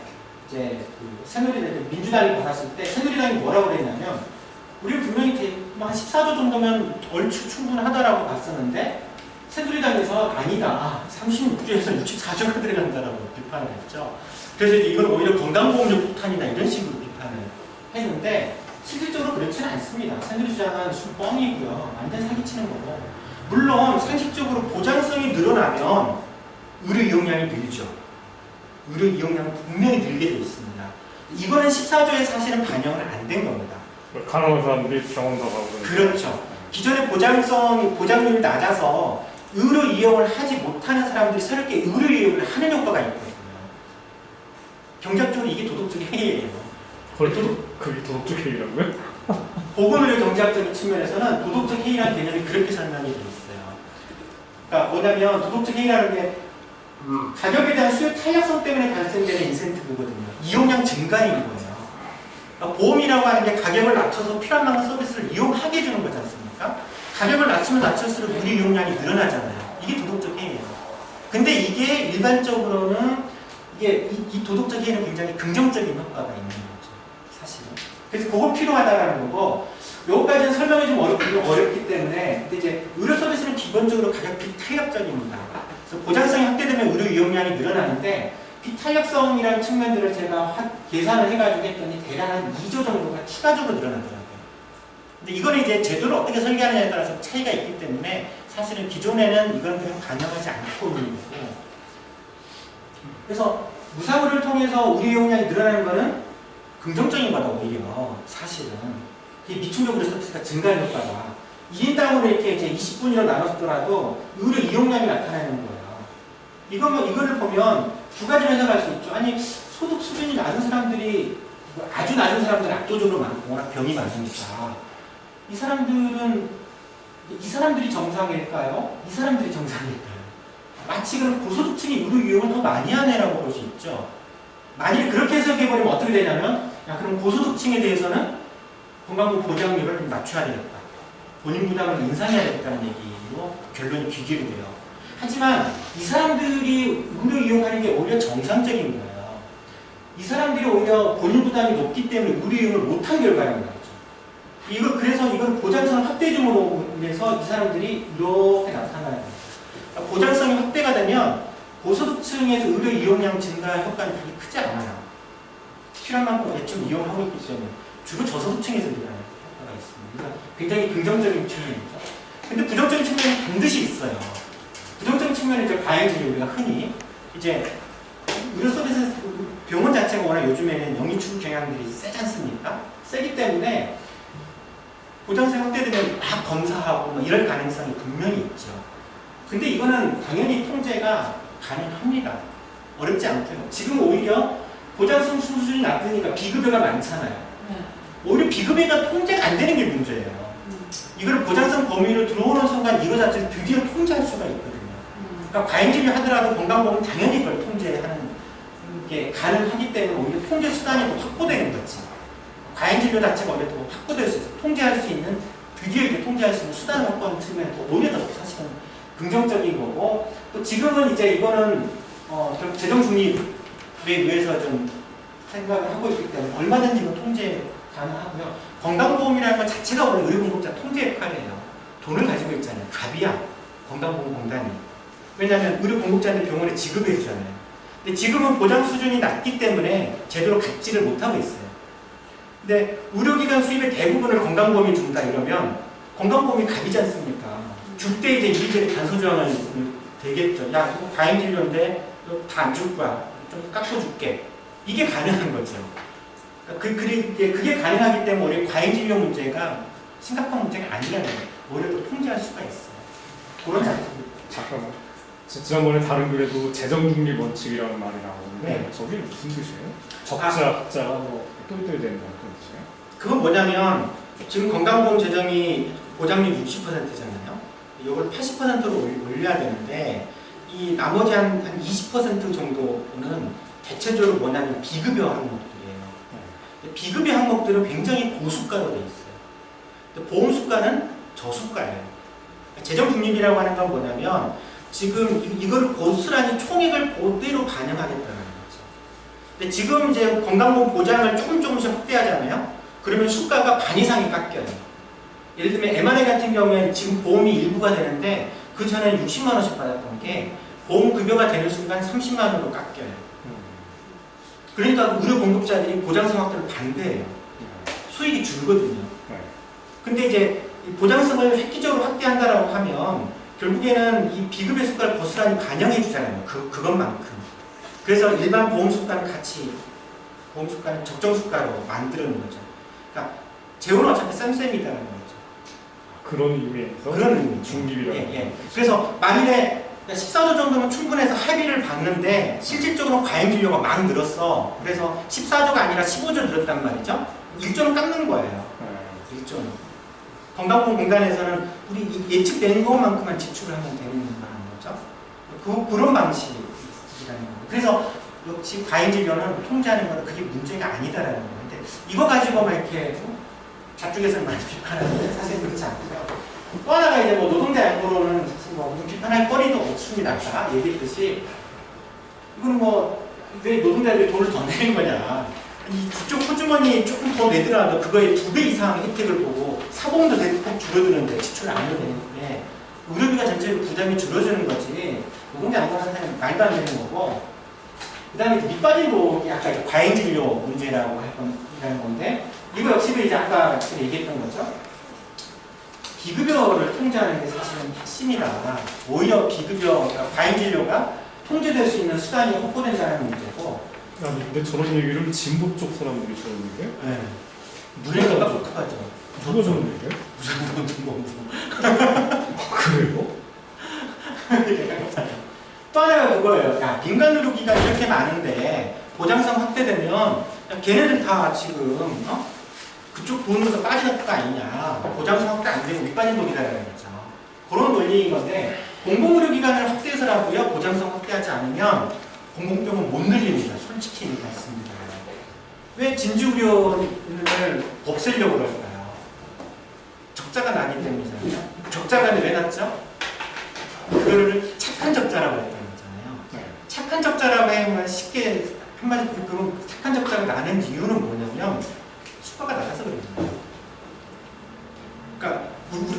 이제 그 새누리당 민주당이 받았을 때 새누리당이 뭐라고 그랬냐면, 우리는 분명히 한 14조 정도면 얼추 충분하다라고 봤었는데 새누리당에서 아니다, 36조에서 64조가 들어간다라고 비판을 했죠. 그래서 이제 이건 오히려 건강보험료 폭탄이다 이런 식으로 비판을 했는데, 실질적으로 그렇지는 않습니다. 새누리당은 뻥이고요, 완전 사기치는 거고, 물론 상식적으로 보장성이 늘어나면 의료 이용량이 늘죠. 의료 이용량은 분명히 늘게 되어 있습니다. 이거는 14조에 사실은 반영을 안 된 겁니다. 간호사들이 병원 더 가고. 그렇죠. 기존의 보장률이 낮아서 의료 이용을 하지 못하는 사람들이 새롭게 의료 이용을 하는 효과가 있거든요. 경제학적으로 이게 도덕적 해이예요. 그게 도덕적 해이라고요? 보건의료 경제학적인 측면에서는 도덕적 해이라는 개념이 그렇게 설명이 되어 있어요. 그러니까 뭐냐면 도덕적 해이라는 게 가격에 대한 수요 탄력성 때문에 발생되는 인센티브거든요. 이용량 증가인 거예요. 그러니까 보험이라고 하는 게 가격을 낮춰서 필요한 만큼 서비스를 이용하게 해주는 거지 않습니까? 가격을 낮추면 낮출수록 우리 이용량이 늘어나잖아요. 이게 도덕적 해이예요. 근데 이게 일반적으로는 이 도덕적 해이는 굉장히 긍정적인 효과가 있는 거죠. 사실은. 그래서 그거 필요하다라는 거고, 요거까지는 설명이 좀 어렵기 때문에, 근데 이제 의료 서비스는 기본적으로 가격 비탄력적입니다. 그래서 보장성이 확대되면 의료 이용량이 늘어나는데, 비탄력성이라는 측면들을 제가 계산을 해가지고 했더니 대략 한 2조 정도가 추가적으로 늘어나더라고요. 근데 이거는 이제 제도를 어떻게 설계하느냐에 따라서 차이가 있기 때문에 사실은 기존에는 이건 그냥 반영하지 않고 있는 거고, 그래서 무상의료를 통해서 의료 이용량이 늘어나는 거는 긍정적인 거다 오히려. 사실은 이게 미충족 서비스가 증가한 효과가 2인당으로 이렇게 이제 20분이나 나눴더라도 의료 이용량이 나타나는 거예요. 이거를 보면 두 가지로 해석할 수 있죠. 아니, 소득 수준이 낮은 사람들이, 아주 낮은 사람들은 압도적으로 많고 워낙 병이 많으니까 이 사람들이 정상일까요? 이 사람들이 정상일까요? 마치 그럼 고소득층이 의료 이용을 더 많이 하네라고 볼 수 있죠. 만일 그렇게 해석해버리면 어떻게 되냐면, 야, 그럼 고소득층에 대해서는 건강보험 보장률을 좀 낮춰야 되겠다, 본인 부담을 인상해야 되겠다는 얘기로 결론이 귀결이 돼요. 하지만 이 사람들이 의료 이용하는 게 오히려 정상적인 거예요. 이 사람들이 오히려 본인 부담이 높기 때문에 의료 이용을 못한 결과라는 거죠. 그래서 이걸 보장성을 확대해 줌으로 인해서 이 사람들이 이렇게 나타나는 거예요. 그러니까 보장성이 확대가 되면 고소득층에서 의료 이용량 증가 효과는 그렇게 크지 않아요. 필요한 만큼 대충 이용하고 있기 때문에 주로 저소득층에서 일어나는 효과가 있습니다. 그러니까 굉장히 긍정적인 측면이죠. 근데 부정적인 측면이 반드시 있어요. 부정적인 측면은 이제 과잉진료, 우리가 흔히 이제 의료 서비스 병원 자체가 워낙 요즘에는 영리추구 경향들이 세지 않습니까? 세기 때문에 보장성 확대되면 막 검사하고 뭐 이럴 가능성이 분명히 있죠. 근데 이거는 당연히 통제가 가능합니다. 어렵지 않고요. 지금 오히려 보장성 수준이 낮으니까 비급여가 많잖아요. 오히려 비급여가 통제가 안 되는 게 문제예요. 이걸 보장성 범위로 들어오는 순간 이거 자체를 드디어 통제할 수가 있거든요. 그러니까 과잉진료 하더라도 건강보험은 당연히 그걸 통제하는 게 가능하기 때문에 오히려 통제 수단이 더 확보되는 거지. 과잉진료 자체가 오히려 더 확보될 수 있어요. 통제할 수 있는, 드디어 이렇게 통제할 수 있는 수단을 확보하는 측면이 더 오히려 더 사실은 긍정적인 거고, 또 지금은 이제 이거는 재정 중립에 의해서 좀 생각을 하고 있기 때문에 얼마든지 뭐 통제 가능하고요. 건강보험이라는 것 자체가 원래 의료공급자 통제 역할이에요. 돈을 가지고 있잖아요. 갑이야, 건강보험공단이. 왜냐하면 의료공급자한테 병원에 지급해 주잖아요. 근데 지금은 보장 수준이 낮기 때문에 제대로 갖지를 못하고 있어요. 근데 의료기관 수입의 대부분을 건강보험이 준다 이러면 건강보험이 갑이지 않습니까? 줄 때 이제 이리저리 단서조항을 되겠죠. 야, 이거 과잉진료인데 다 안 줄 거야. 좀 깎아줄게. 이게 가능한 거죠. 그게 가능하기 때문에 오히려 과잉진료 문제가 심각한 문제가 아니라는 거예요. 오히려 또 통제할 수가 있어요. 그런 장점이. 잠깐만. 지난번에 다른 글에도 재정 중립 원칙이라는 말이 나오는데 네. 저게 무슨 뜻이에요? 적자, 흑자가 또 있어야 된다는 뜻이에요? 그건 뭐냐면 지금 건강보험 재정이 보장률 60%잖아요. 이걸 80%로 올려야 되는데 이 나머지 한 20% 정도는 대체적으로 뭐냐면 비급여 항목들이에요. 비급여 항목들은 굉장히 고수가로 되어 있어요. 보험수가는 저수가예요. 재정 중립이라고 하는 건 뭐냐면 지금 이걸 고스란히 총액을 그대로 반영하겠다는 거죠. 근데 지금 이제 건강보험 보장을 조금씩 확대하잖아요. 그러면 수가가 반 이상이 깎여요. 예를 들면 M&A 같은 경우에는 지금 보험이 일부가 되는데 그 전에 60만 원씩 받았던 게 보험 급여가 되는 순간 30만 원으로 깎여요. 그러니까 의료 공급자들이 보장성 확대를 반대해요. 수익이 줄거든요. 근데 이제 보장성을 획기적으로 확대한다라고 하면 결국에는 이 비급여 수가를 고스란히 반영해 주잖아요. 그것만큼. 그래서 일반 보험 수가는 같이 보험 수가는 적정 수가로 만드는 거죠. 그러니까 재원은 어차피 쌤쌤이다라는 거죠. 그런 의미에서 그런 의미. 중립이라는 예. 그래서 만일에 14조 정도면 충분해서 합의를 받는데 실질적으로 과잉 진료가 막 늘었어. 그래서 14조가 아니라 15조 늘었단 말이죠. 1조는 깎는 거예요. 1조는. 건강보험 공단에서는 우리 예측된 것만큼만 지출을 하면 되는 거죠. 그런 방식이라는 거예요. 그래서 역시 과잉 진료는 통제하는 거는 그게 문제가 아니다라는 거예요. 근데 이거 가지고 막 이렇게 좌쪽에서는 많이 비판하는데 사실 그렇지 않고요. 또 하나가 이제 뭐 노동자 양보로는 사실 뭐 비판할 거리도 없습니다. 아까 얘기했듯이 이건 뭐 왜 노동자들이 돈을 더 내는 거냐. 이 국적 호주머니 조금 더 내더라도 그거의 2배 이상 혜택을 보고 사보험도 대폭 줄어드는데 지출을 안 해도 되는데 의료비가 전체로 부담이 줄어드는 거지 노동자 양보하는 사람은 말도 안 되는 거고 그 다음에 밑빠진 보험이 아까 과잉 진료 문제라고 하는 건데 이거 역시도 이제 아까 제가 얘기했던 거죠. 비급여를 통제하는 게 사실은 핵심이라 오히려 비급여, 그러니까 과잉 진료가 통제될 수 있는 수단이 확보된다는 문제고. 아니 근데 저런 얘기를 진보 쪽 사람들이 저런 얘기해요? 네. 누가 독특하죠. 누가 저런 얘기해요? 그래요? 또 하나가 그거예요. 야, 민간 의료기관 이렇게 많은데 보장성 확대되면 야, 걔네들 다 지금 그쪽 돈으로 빠지는 거 아니냐. 보장성 확대 안 되면 밑빠진 돈이라는 거죠. 그런 논리인 건데 공공의료기관을 확대해서라고요. 보장성 확대하지 않으면 공공병원 못 늘립니다. 솔직히 말씀드려요. 왜 진주의료를 없애려고 그럴까요? 적자가 나기 때문이잖아요. 적자가 왜 났죠? 그거를 착한 적자라고 했던 거잖아요. 착한 적자라고 하면 쉽게 한마디 그 착한 적자가 나는 이유는 뭐냐면 수가가 낮아서 그런 거예요. 그러니까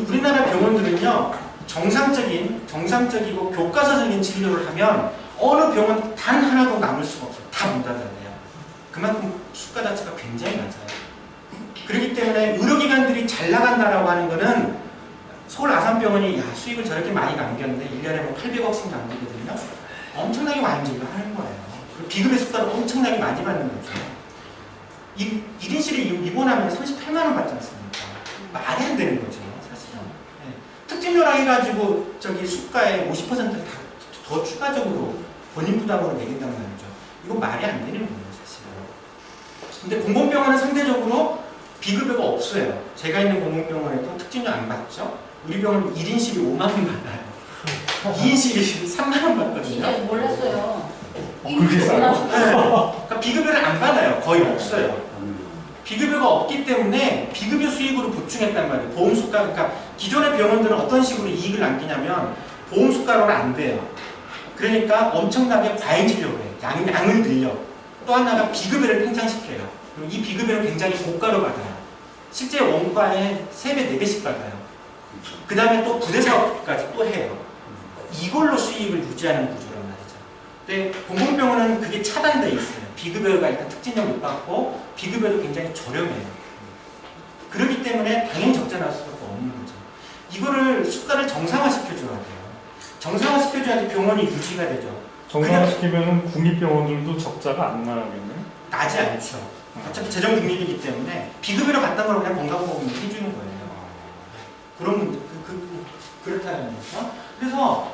우리나라 병원들은요. 정상적이고 교과서적인 진료를 하면 어느 병원 단 하나도 남을 수가 없어요. 다 문 닫아야 돼요. 그만큼 수가 자체가 굉장히 낮아요. 그렇기 때문에 의료기관들이 잘 나간다라고 하는 거는 서울 아산병원이 야 수익을 저렇게 많이 남겼는데 1년에 뭐 800억씩 남기거든요. 엄청나게 많이 진료하는 거예요. 그리고 비급여 수가를 엄청나게 많이 받는 거죠. 1인실에 입원하면 38만 원 받지 않습니까? 말이 안 되는 거죠. 사실은. 네. 특진료라 해가지고 저기 수가의 50%를 더 추가적으로 본인 부담으로 매긴단 말이죠. 이건 말이 안 되는 거예요. 사실은. 근데 공공병원은 상대적으로 비급여가 없어요. 제가 있는 공공병원에도 특진료 안 받죠. 우리 병원은 1인실이 5만 원 받아요. 2인실이 3만 원 받거든요. 진짜 몰랐어요. 그렇게 싸요? 그러니까 비급여를 안 받아요. 거의 없어요. 비급여가 없기 때문에 비급여 수익으로 보충했단 말이에요. 보험수가, 그러니까 기존의 병원들은 어떤 식으로 이익을 남기냐면 보험수가로는 안 돼요. 그러니까 엄청나게 과잉 진료를 해요. 양을 늘려. 또 하나가 비급여를 팽창시켜요. 그리고 이 비급여는 굉장히 고가로 받아요. 실제 원가의 3배, 4배씩 받아요. 그 다음에 또 부대 사업까지 또 해요. 이걸로 수익을 유지하는 구조란 말이죠. 근데 공공병원은 그게 차단되어 있어요. 비급여가 일단 특진료 못 받고 비급여도 굉장히 저렴해요. 그렇기 때문에 당연히 적자 날 수밖에 없는 거죠. 이거를 수가를 정상화시켜줘야 돼요. 정상화시켜줘야지 병원이 유지가 되죠. 정상화시키면 국립병원들도 적자가 안 나겠네요? 나지 않죠. 어차피 재정 중립이기 때문에 비급여로 갔던 걸 그냥 건강보험을 해주는 거예요. 그런 문제, 그렇다는 거죠. 그래서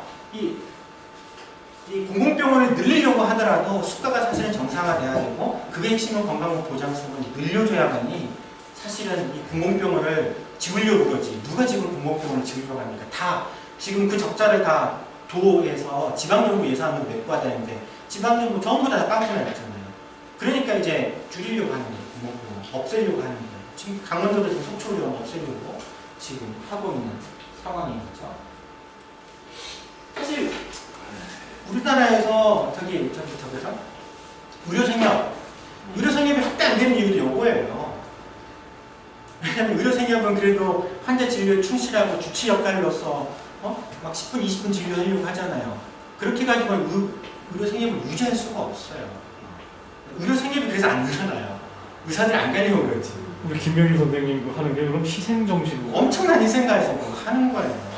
이 공공병원을 늘리려고 하더라도 수가가 사실은 정상화돼야 되고 그게 핵심은 건강보장성을 늘려줘야만이 사실은 이 공공병원을 지으려고 그러지. 누가 지금 공공병원을 지으려고 합니까? 다 지금 그 적자를 다 도에서 지방정부 예산으로 메꿔야 되는데 지방정부 전부 다 깜빡해놨잖아요. 그러니까 이제 줄이려고 하는 거예요. 공공병원 없애려고 하는 거예요. 지금 강원도도 지금 속초병원 없애려고 지금 하고 있는 상황인 거죠. 사실 우리나라에서 저기죠? 의료생협이 확대 안 되는 이유도 요거예요. 왜냐면 의료생협은 그래도 환자 진료에 충실하고 주치 역할로서 막 10분, 20분 진료하려고 하잖아요. 그렇게 가지고는 의료생협을 유지할 수가 없어요. 의료생협이 그래서 안 늘어나요. 의사들이 안 가려고 그러지. 우리 김명일 선생님 하는 게 그럼 희생정신으로 엄청난 희생가에서 하는 거예요.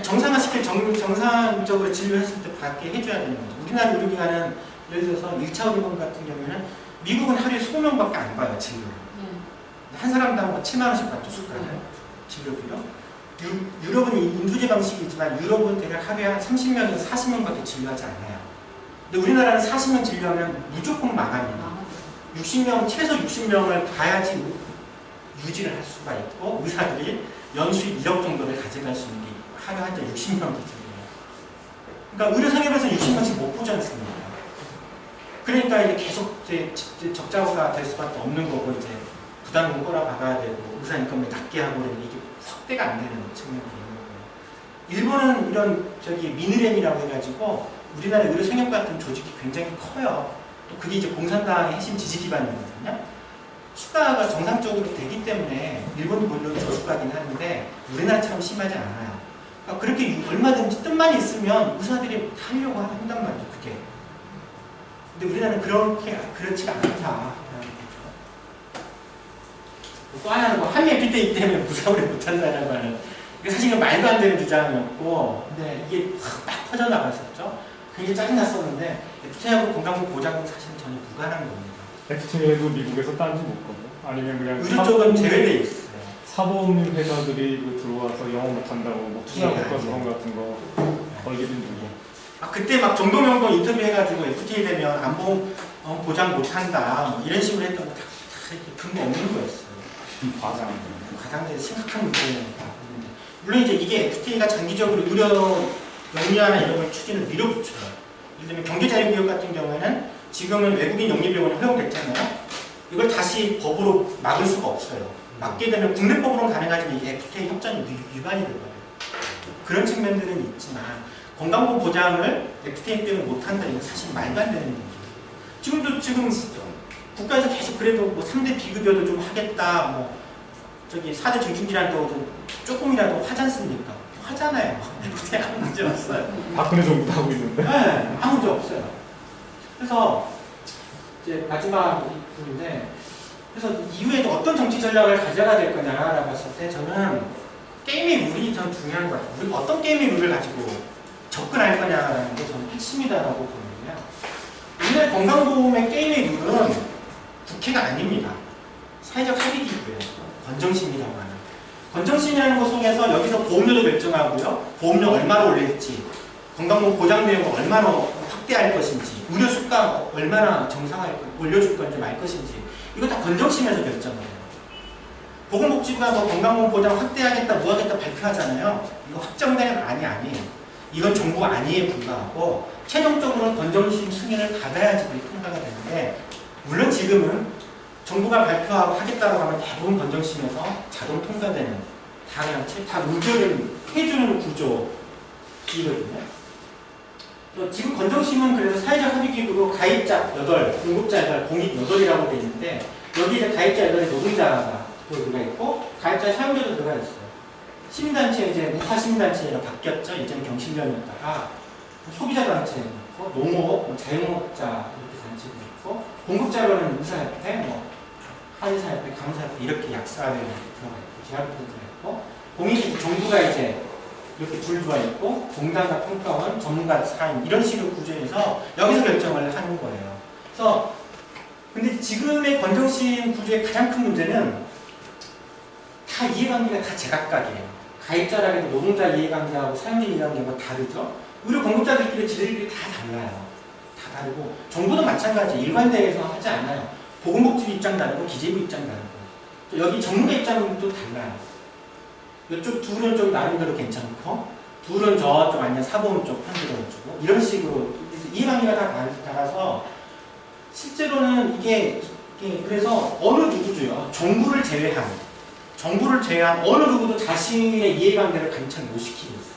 정상화시킬 정상적으로 진료했을 때 받게 해줘야 되는 거죠. 우리나라 의료기관은 예를 들어서 1차 의료원 같은 경우에는 미국은 하루에 20명밖에 안 봐요, 진료를. 한 사람당 7만 원씩 받죠, 수가는. 진료비요. 유럽은 인두제 방식이지만 유럽은 대략 하루에 한 30명에서 40명밖에 진료하지 않아요. 근데 우리나라는 40명 진료하면 무조건 망합니다. 60명, 최소 60명을 봐야지 유지를 할 수가 있고 의사들이 연수입 1억 정도를 가져갈 수 있는 게 하루 환자 60명 기준이에요. 그러니까 의료생협에서 60명씩 못 보지 않습니까? 그러니까 이제 계속 이제 적자가 될 수밖에 없는 거고 이제 부담금 꼬라박아야 되고 의사 인건비 낮게 하고 이게 확대가 안 되는 측면이 있는 거예요. 일본은 이런 미느렘이라고 해가지고 우리나라 의료생협 같은 조직이 굉장히 커요. 또 그게 이제 공산당의 핵심 지지 기반이거든요. 수가가 정상적으로 되기 때문에 일본도 물론 저수가긴 하는데 우리나라처럼 심하지 않아요. 그러니까 그렇게 얼마든지 뜻만 있으면 의사들이 하려고 한단 말이죠. 그게. 근데 우리나라는 그렇지가 않다. 또 하나는 한미 FTA 때문에 무사고를 못한다는 말은 사실 이건 말도 안 되는 주장이었고 근데 이게 막 퍼져나갔었죠. 굉장히 짜증났었는데 FTA하고 건강보험 보장은 사실은 전혀 무관한 겁니다. FTA도 미국에서 딴지 못 거고 아니면 그냥 의료 쪽은 제외돼 있어요. 사보험료 회사들이 들어와서 영업 못한다고 뭐 투자 국가수험 같은 거 걸리든 누구. 그때 막 정동영도 인터뷰 해가지고 FTA 되면 안보험 보장 못한다 뭐 이런 식으로 했던 거 다 근거 없는 거였어요. 가장 심각한 문제입니다. 물론 이제 이게 FTA가 장기적으로 의료 영리화나 이런 걸 추진을 밀어붙여요. 예를 들면 경제자유구역 같은 경우에는 지금은 외국인 영리병원이 허용됐잖아요. 이걸 다시 법으로 막을 수가 없어요. 막게 되면 국내법으로는 가능하지만 이게 FTA 협정이 위반이 될 거예요. 그런 측면들은 있지만 건강보험 보장을 FTA 때문에 못한다 이건 사실 말도 안 되는 얘기예요. 지금 국가에서 계속 그래도 뭐 3대 비급여도 좀 하겠다, 뭐 4대 중증질환도 좀 조금이라도 하지 않습니까? 하잖아요. FTA 아무 문제 없어요. 박근혜 정부도 하고 있는데? 네, 아무 문제 없어요. 그래서 이제 마지막 부분인데 그래서 이후에도 어떤 정치 전략을 가져가야 될 거냐라고 봤을 때 저는 게임의 룰이 전 중요한 것 같아요. 우리가 어떤 게임의 룰을 가지고 접근할 거냐라는 게 저는 핵심이다라고 보는데요. 오늘 건강보험의 게임의 룰은 국회가 아닙니다. 사회적 합의기구예요. 건정심이라고 하는. 건정심이라는 것 속에서 여기서 보험료도 결정하고요. 보험료 얼마로 올릴지, 건강보험 보장 내용을 얼마나 확대할 것인지, 의료 수가 얼마나 정상화에 올려줄 건지 말 것인지 이거 다 건정심에서 결정을 해요. 보건복지부가 뭐 건강보험 보장 확대하겠다, 뭐 하겠다 발표하잖아요. 이거 확정된 안이 아니에요. 이건 정부 안위에 불과하고 최종적으로는 건정심 승인을 받아야지 통과가 되는데 물론 지금은 정부가 발표하고 하겠다고 하면 대부분 건정심에서 자동 통과되는 다 의결을 해주는 구조이거든요. 지금 건정심은 그래서 사회적 합의기구로 가입자 8, 공급자 8, 공익 8이라고 되어 있는데 여기 이제 가입자 8에 노동자가 들어가 있고 가입자 사용자도 들어가 있어요. 시민단체 이제 우파 시민단체가 바뀌었죠. 예전에 경실련이었다가 소비자단체 있고 농업, 자영업자 이렇게 단체도 있고 공급자로는 의사협회, 한의사협회, 간호사협회 이렇게 약사회가 들어가 있고 제약회도 들어가 있고 공익 정부가 이제 이렇게 둘 들어와 있고 공단과 평가원, 전문가 사인 이런 식으로 구조해서 여기서 결정을 하는 거예요. 그래서 근데 지금의 건정심 구조의 가장 큰 문제는 다 이해관계가 다 제각각이에요. 가입자라고 해도 노동자 이해관계하고 사용자 이해관계가 다르죠. 의료 공급자들끼리 지들끼리 다 달라요. 다 다르고 정부도 마찬가지. 일관되어서 하지 않아요. 보건복지부 입장 다르고 기재부 입장 다르고 또 여기 전문가 입장도 달라요. 이쪽 둘은 좀 나름대로 괜찮고 둘은 저쪽 아니면 사보험 쪽 편들어주고 이런 식으로 이해관계가 다 달라서 실제로는 이게 그래서 어느 누구도요 정부를 제외한 어느 누구도 자신의 이해관계를 관찰 못 시키고 있어요.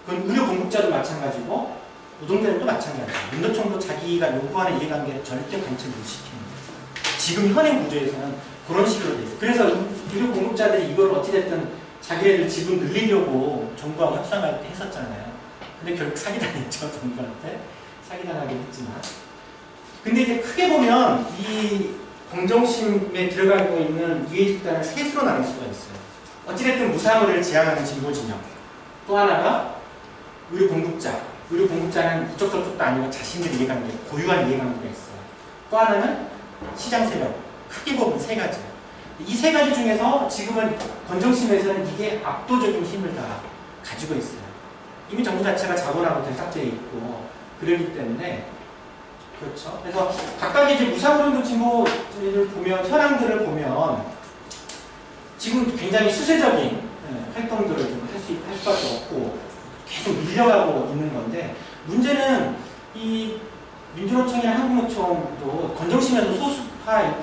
그건 의료 공급자도 마찬가지고 노동자들도 마찬가지예요. 민노총도 자기가 요구하는 이해관계를 절대 관찰 못 시키는 거예요. 지금 현행 구조에서는 그런 식으로 돼 있어요. 그래서 의료 공급자들이 이걸 어찌됐든 자기네들 지분 늘리려고 정부하고 협상할 때 했었잖아요. 근데 결국 사기당했죠. 정부한테. 사기당하긴 했지만. 근데 이제 크게 보면 이 공정심에 들어가고 있는 이해 집단을 셋으로 나눌 수가 있어요. 어찌됐든 무상의를 지향하는 진보 진영. 또 하나가 의료 공급자는 이쪽 저쪽도 아니고 자신들의 이해관계, 고유한 이해관계가 있어요. 또 하나는 시장 세력. 크게 보면 세 가지. 이 세 가지 중에서 지금은 건정심에서는 이게 압도적인 힘을 다 가지고 있어요. 이미 정부 자체가 자본하고 결탁되어 있고 그러기 때문에 그렇죠. 그래서 각각의 이제 무상운동 진보를 보면 현황들을 보면 지금 굉장히 수세적인 활동들을 좀 할 수밖에 없고 계속 밀려가고 있는 건데 문제는 이 민주노총이나 한국노총도 건정심에서 소수파일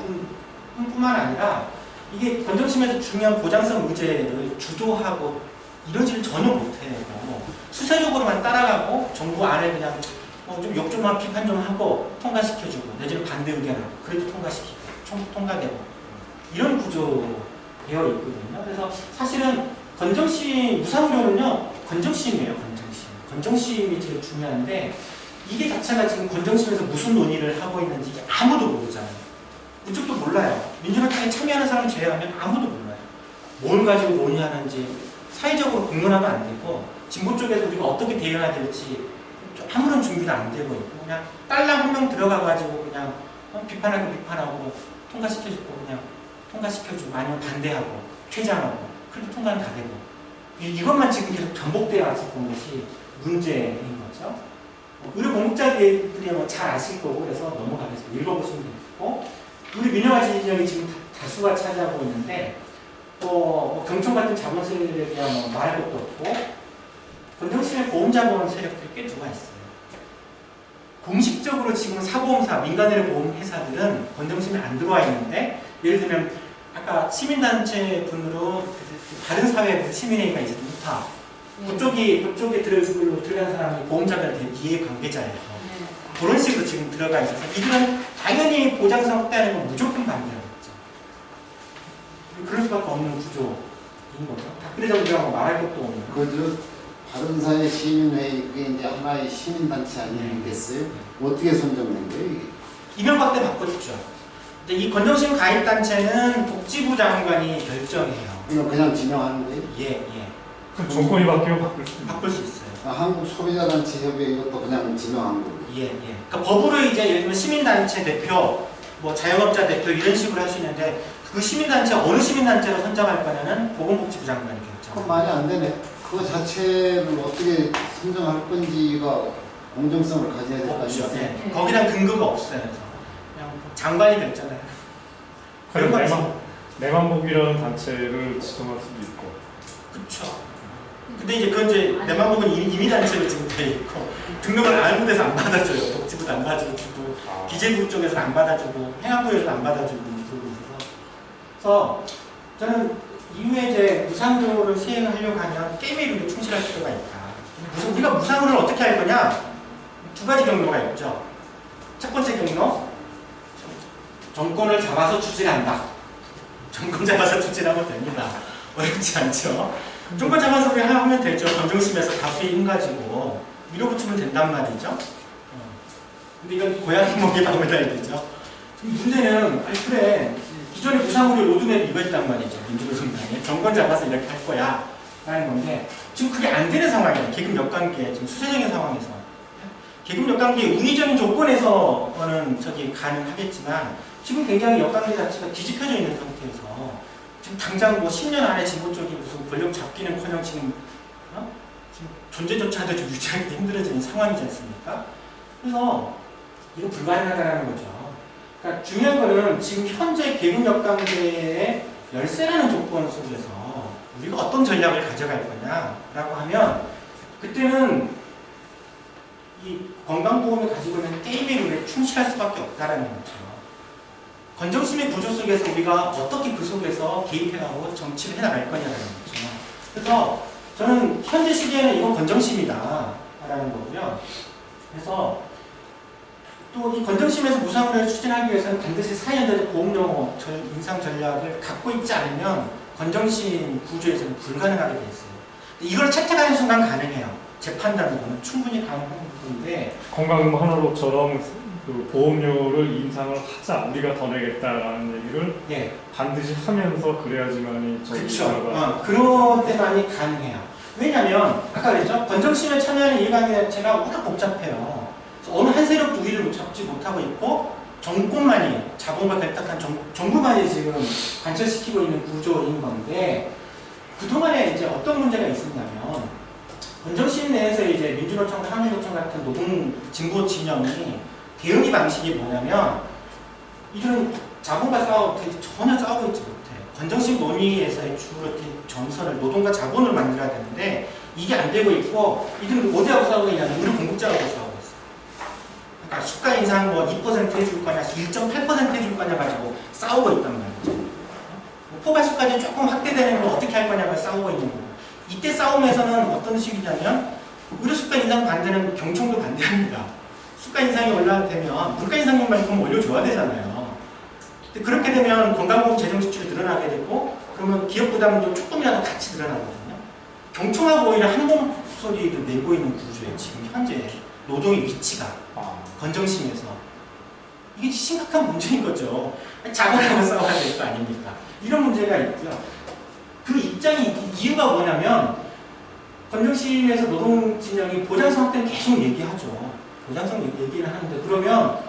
뿐만 아니라 이게 건정심에서 중요한 보장성 의제를 주도하고 이러지를 전혀 못해요. 수세적으로만 따라가고 정부 안에 그냥 좀 역조만 비판 좀 하고 통과시켜주고 내지는 반대 의견하고 그래도 통과시키고 통과되고 이런 구조되어 있거든요. 그래서 사실은 건정심 무상의료는요 건정심이에요. 건정심이 제일 중요한데 이게 자체가 지금 건정심에서 무슨 논의를 하고 있는지 아무도 모르잖아요. 이쪽도 몰라요. 민주노총에 참여하는 사람 제외하면 아무도 몰라요. 뭘 가지고 논의하는지 사회적으로 공론화도 안 되고 진보 쪽에서 우리가 어떻게 대응해야 될지 아무런 준비도 안 되고 있고 그냥 딸랑 한 명 들어가가지고 그냥 비판하고 통과시켜주고 그냥 통과시켜주고 아니면 반대하고 퇴장하고 그래도 통과는 다 되고 이것만 지금 계속 반복되어 왔었던 것이 문제인 거죠. 의료 공급자들이 잘 아실 거고 그래서 넘어가겠습니다. 읽어보시면 되겠고 우리 민영화 진영이 지금 다수가 차지하고 있는데 또 경총 같은 자본 세력에 대한 말할 것도 없고 건정심의 보험자본 세력들이 꽤 들어와 있어요. 공식적으로 지금 사보험사, 민간의료 보험회사들은 건정심에 안 들어와 있는데 예를 들면 아까 시민단체 분으로 다른 사회 시민회의가 있었던 우타 그쪽에 들어간 사람이 보험자들한테 이해관계자예요. 그런 식으로 지금 들어가 있어서 이들은 당연히 보장성 확대하는 건 무조건 반대하겠죠. 그럴 수밖에 없는 구조인 거죠. 박근혜 정부가 말할 것도 없는. 그 바른사회 시민회의 그게 이제 하나의 시민단체 아니겠어요? 어떻게 선정된 거예요 이게? 이명박 때 바꿨죠. 근데 이 건정심 가입단체는 복지부 장관이 결정해요. 이거 그냥 지명하는 거예요? 예. 그럼 정권이 바뀌면 바꿀 수 있어요. 한국 소비자단체 협의회 이것도 그냥 지명한 거예요? 예. 그러니까 법으로 이제 예를 들면 시민단체 대표, 뭐 자영업자 대표 이런 식으로 할 수 있는데 그 시민단체 어느 시민단체로 선정할 거냐는 보건복지부 장관이 결정. 그럼 말이 안 되네. 그거 자체를 어떻게 선정할 건지가 공정성을 가져야 될 거 아니에요? 네. 거기다 근거가 없어요. 그냥 장관이 결정해요. 그럼 내만복이라는 단체를 지정할 수도 있고. 그렇죠. 근데 이제 그건 이제 내만복은 이미 단체로 지금 돼 있고 등록을 아무 데서 안 받아줘요. 복지부도 안 받아주고 기재부 쪽에서 안 받아주고 행안부에서 안 받아주고 그러고 있어서. 그래서 저는 이후에 이제 무상의료를 시행하려고 하면 게임의 룰에 충실할 필요가 있다. 우리가 무상의료를 어떻게 할 거냐? 두 가지 경로가 있죠. 첫 번째 경로, 정권을 잡아서 추진한다. 정권 잡아서 추진하면 됩니다. 어렵지 않죠. 정권 잡아서 그냥 하면 되죠. 건정심에서 다수의 힘 가지고 밀어붙이면 된단 말이죠. 근데 이건 고양이 목에 방을 달리죠. 문제는 그래 기존의 무상의료 로드맵이 이거 있단 말이죠. 민주노총당에 정권 잡아서 이렇게 할 거야 라는 건데 지금 그게 안 되는 상황이에요. 계급 역관계 지금 수세적인 상황에서 계급 역관계 운이적인 조건에서는 가능하겠지만 지금 굉장히 역관계 자체가 뒤집혀져 있는 상태에서 지금 당장 뭐 10년 안에 진보 쪽이 무슨 권력 잡기는커녕 지금 지금 존재조차도 좀 유지하기 힘들어지는 상황이지 않습니까? 그래서 이거 불가능하다는 거죠. 그러니까 중요한 거는 지금 현재 계급 역강제의 열세라는 조건 속에서 우리가 어떤 전략을 가져갈 거냐라고 하면 그때는 이 건강보험이 가지고 있는 게임의 룰에 충실할 수밖에 없다라는 거죠. 건정심의 구조 속에서 우리가 어떻게 그 속에서 개입해가고 정치를 해나갈 거냐라는 거죠. 그래서 저는 현재 시기에는 이건 건정심이다라는 거고요. 그래서 또 이 건정심에서 무상으로 추진하기 위해서는 반드시 사회연대적 보험용어 인상 전략을 갖고 있지 않으면 건정심 구조에서는 불가능하게 돼 있어요. 이걸 채택하는 순간 가능해요. 제 판단으로는 충분히 가능한 부분인데 건강보험 하나로처럼 그 보험료를 인상을 하자, 우리가 더 내겠다라는 얘기를 예. 반드시 하면서 그래야지만이 그렇죠. 그런 때만이 가능해요. 왜냐하면 아까 그랬죠. 건정심에 참여하는 일반인 자체가 워낙 복잡해요. 그래서 어느 한 세력도 우위를 잡지 못하고 있고 정권만이 자본과 결탁한 정부만이 지금 관철시키고 있는 구조인 건데 그동안에 이제 어떤 문제가 있었냐면 건정심 내에서 이제 민주노총과 한국노총 같은 노동 진보 진영이 대응의 방식이 뭐냐면 이런 자본과 전혀 싸우고 있지 못해요. 건정심 논의에서의 주로 전선을 노동과 자본을 만들어야 되는데 이게 안 되고 있고 이들은 어디하고 싸우고 있냐면 우리 공급자하고 싸우고 있어요. 그러니까 수가 인상 뭐 2% 해줄 거냐 1.8% 해줄 거냐 가지고 싸우고 있단 말이죠. 포괄수까지 조금 확대되는 걸 어떻게 할 거냐고 싸우고 있는 거예요. 이때 싸움에서는 어떤 식이냐면 의료수가 인상 반대는 경총도 반대합니다. 수가 인상이 올라되면 물가 인상률만큼 올려줘야 되잖아요. 근데 그렇게 되면 건강보험 재정 지출이 늘어나게 되고 그러면 기업 부담도 조금이라도 같이 늘어나거든요. 경총하고 오히려 한 목소리를 내고 있는 구조예요. 지금 현재 노동의 위치가 건정심에서 이게 심각한 문제인 거죠. 자본하고 싸워야 될 거 아닙니까? 이런 문제가 있고요. 그 입장이 이유가 뭐냐면 건정심에서 노동진영이 보장성 확대는 계속 얘기하죠. 보장성 얘기를 하는데 그러면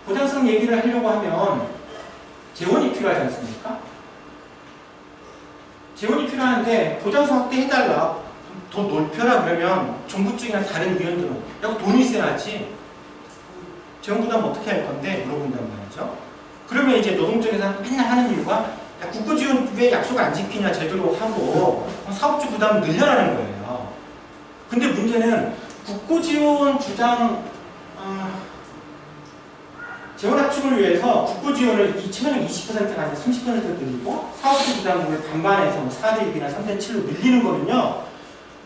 보장성 얘기를 하려고 하면 재원이 필요하지 않습니까? 재원이 필요한데 보장성 확대 해달라 더 넓혀라 그러면 정부 쪽이나 다른 위원들은 야 돈이 있어야지 재원 부담 어떻게 할 건데 물어본단 말이죠. 그러면 이제 노동 쪽에서 맨날 하는 이유가 야, 국고지원 왜 약속을 안 지키냐 제대로 하고 사업주 부담을 늘려라는 거예요. 근데 문제는 국고지원 주장 재원 합충을 위해서 국고지원을 2020%가 아니라 30% 늘리고 사업주 부담을 반반해서 뭐 4대 1이나 3대 7로 늘리는 거는요.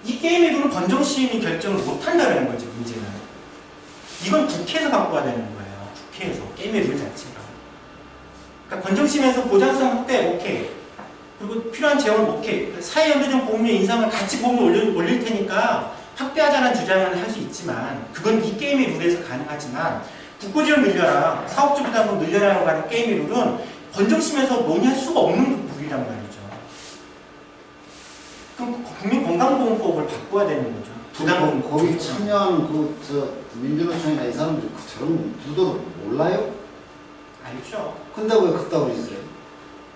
이 게임의 룰은 건정심이 결정을 못한다는 거지 문제는. 이건 국회에서 바꿔야 되는 거예요. 국회에서 게임의 룰 자체가. 그러니까 건정심에서 보장성 확대 오케이. 그리고 필요한 재원 오케이. 사회연대적 보험료 인상을 같이 보험료 올릴 테니까 확대하자는 주장은 할 수 있지만 그건 이 게임의 룰에서 가능하지만 국고지원 늘려라, 사업주 부담금 늘려라고 하는 게임의 룰은 건정심에서 논의할 수가 없는 룰이란 말이죠. 그럼 국민건강보험법을 바꿔야 되는 거죠. 부담금 거기 참여하는 민주노총이나 이 사람들이 저런 구도를 몰라요? 알죠. 근데 왜 그따구로 있어요?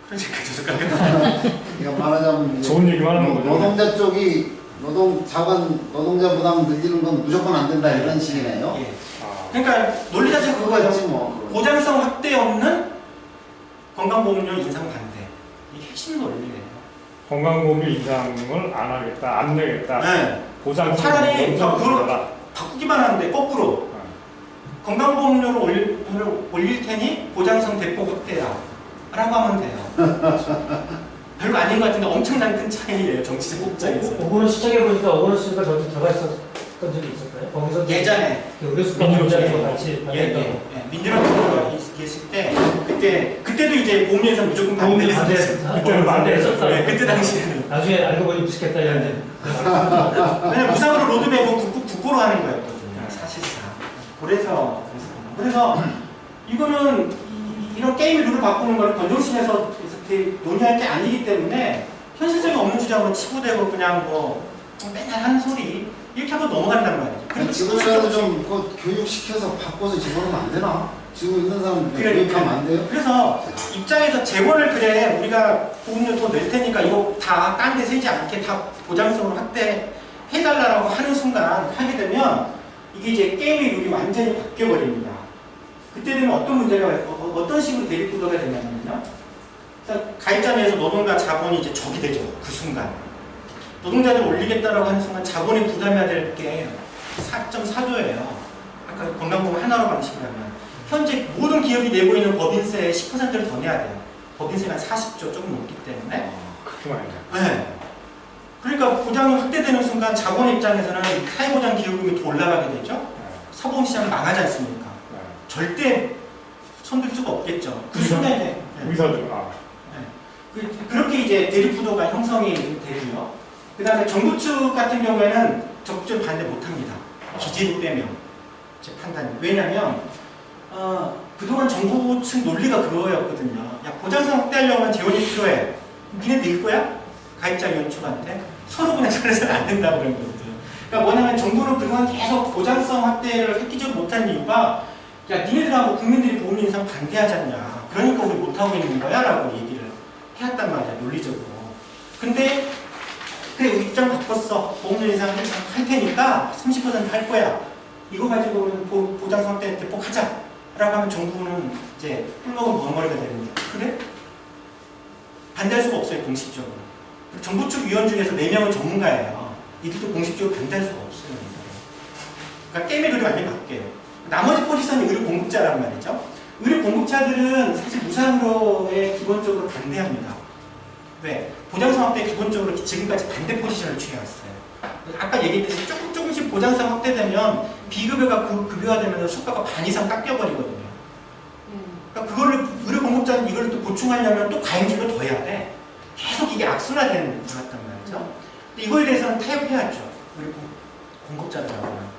그러니까 저도 깜짝 그러니까 말하자면 좋은 얘기만 하는 거죠. 노동자 쪽이 노동자 부담 늘리는 건 무조건 안 된다 이런 식이네요. 예. 그러니까 논리 자체가 그거였지 그거예요. 뭐. 보장성 확대 없는 건강보험료 인상 반대. 이게 핵심 논리예요. 건강보험료 인상을 안 하겠다, 안 내겠다. 네. 보장성 차라리 먼저 그걸 주더라. 바꾸기만 하는데 거꾸로 건강보험료를 올릴 테니 보장성 대폭 확대야 라고 하면 돼요. 별거 아닌 것 같은데 엄청난 큰 차이예요. 정치적 입장에서. 5번을 시작해보니까 5번을 쓰니까 저도 들어가 있었던 적이 있었나요? 거기서 예전에 의료수가 문제에서 같이 반대했다고. 민주노총 계실 때 그때도 이제 보험료에서 무조건 반대했었어요. 그때는 반대했었다. 네, 그때 당시에는 나중에 알고 보니 무식했다 이랬는데. 왜냐면 무상으로 로드맵은 국고로 하는 거였거든요. 사실상. 그래서 이거는 이런 게임의 룰을 바꾸는 걸 건정심에서 논의할 게 아니기 때문에 현실성이 없는 주장으로 치부되고 그냥 뭐 맨날 하는 소리 이렇게 하고 넘어간단 말이죠. 그리고 지금이라도 좀 교육시켜서 바꿔서 집어넣으면 안 되나? 지금 있는 사람들 교육하면 안 돼요? 그래서 입장에서 재원을 그래 우리가 보험료 더 낼 테니까 이거 다 딴 데 쓰지 않게 다 보장성으로 확대해 해달라고 하는 순간 하게 되면 이게 이제 게임의 룰이 완전히 바뀌어 버립니다. 그때 되면 어떤 문제가 어떤 식으로 대립구도가 되냐면요. 가입자 내에서 노동과 자본이 이제 적이 되죠. 그 순간 노동자들 올리겠다라고 하는 순간 자본이 부담해야 될 게 4.4조예요. 아까 건강보험 하나로 방식이라면 현재 모든 기업이 내고 있는 법인세의 10%를 더 내야 돼요. 법인세가 40조 조금 넘기 때문에. 그렇게 많이 나요. 네. 그러니까 보장이 확대되는 순간 자본 입장에서는 사회보장 기여금이 더 올라가게 되죠. 사보험시장은 망하지 않습니까? 절대 손들 수가 없겠죠. 그 순간에 의사들 그렇게 이제 대립구도가 형성이 되고요. 그 다음에 정부 측 같은 경우에는 적극적으로 반대 못합니다. 기재부 빼면 제 판단이. 왜냐하면 그동안 정부 측 논리가 그거였거든요. 야, 보장성 확대하려면 재원이 필요해. 니네 낼 거야? 가입자 위원측한테 서로 그냥 잘해서는 안 된다고 그런 거거든요. 그러니까 뭐냐면 정부는 그동안 계속 보장성 확대를 획기적으로 못한 이유가 야, 니네들하고 국민들이 보험 인상 반대하지 않냐. 그러니까 우리 못하고 있는 거야 라고 얘기를 해왔단 말이야, 논리적으로. 근데 그래, 우리 입장 바꿨어. 보험료 인상 할 테니까 30% 할 거야. 이거 가지고 보장성 확대 대폭하자 라고 하면 정부는 이제 꿀먹은 버머리가 되는 거야. 그래? 반대할 수가 없어요, 공식적으로. 정부 측 위원 중에서 4명은 전문가예요. 이들도 공식적으로 반대할 수가 없어요. 그러니까 게임의 룰이 완전히 바뀌어요. 나머지 포지션이 의료 공급자란 말이죠. 의료 공급자들은 사실 무상으로에 기본적으로 반대합니다. 왜? 보장성 확대 기본적으로 지금까지 반대 포지션을 취해왔어요. 아까 얘기했듯이 조금씩 보장성 확대되면 비급여가 급여화되면서 수가가 반 이상 깎여버리거든요. 그러니까 그거를 의료 공급자는 이걸 또 보충하려면 또 가입률을 더 해야 돼. 계속 이게 악순환되는 것 같단 말이죠. 근데 이거에 대해서는 타협해야죠. 의료 공급자들하고는.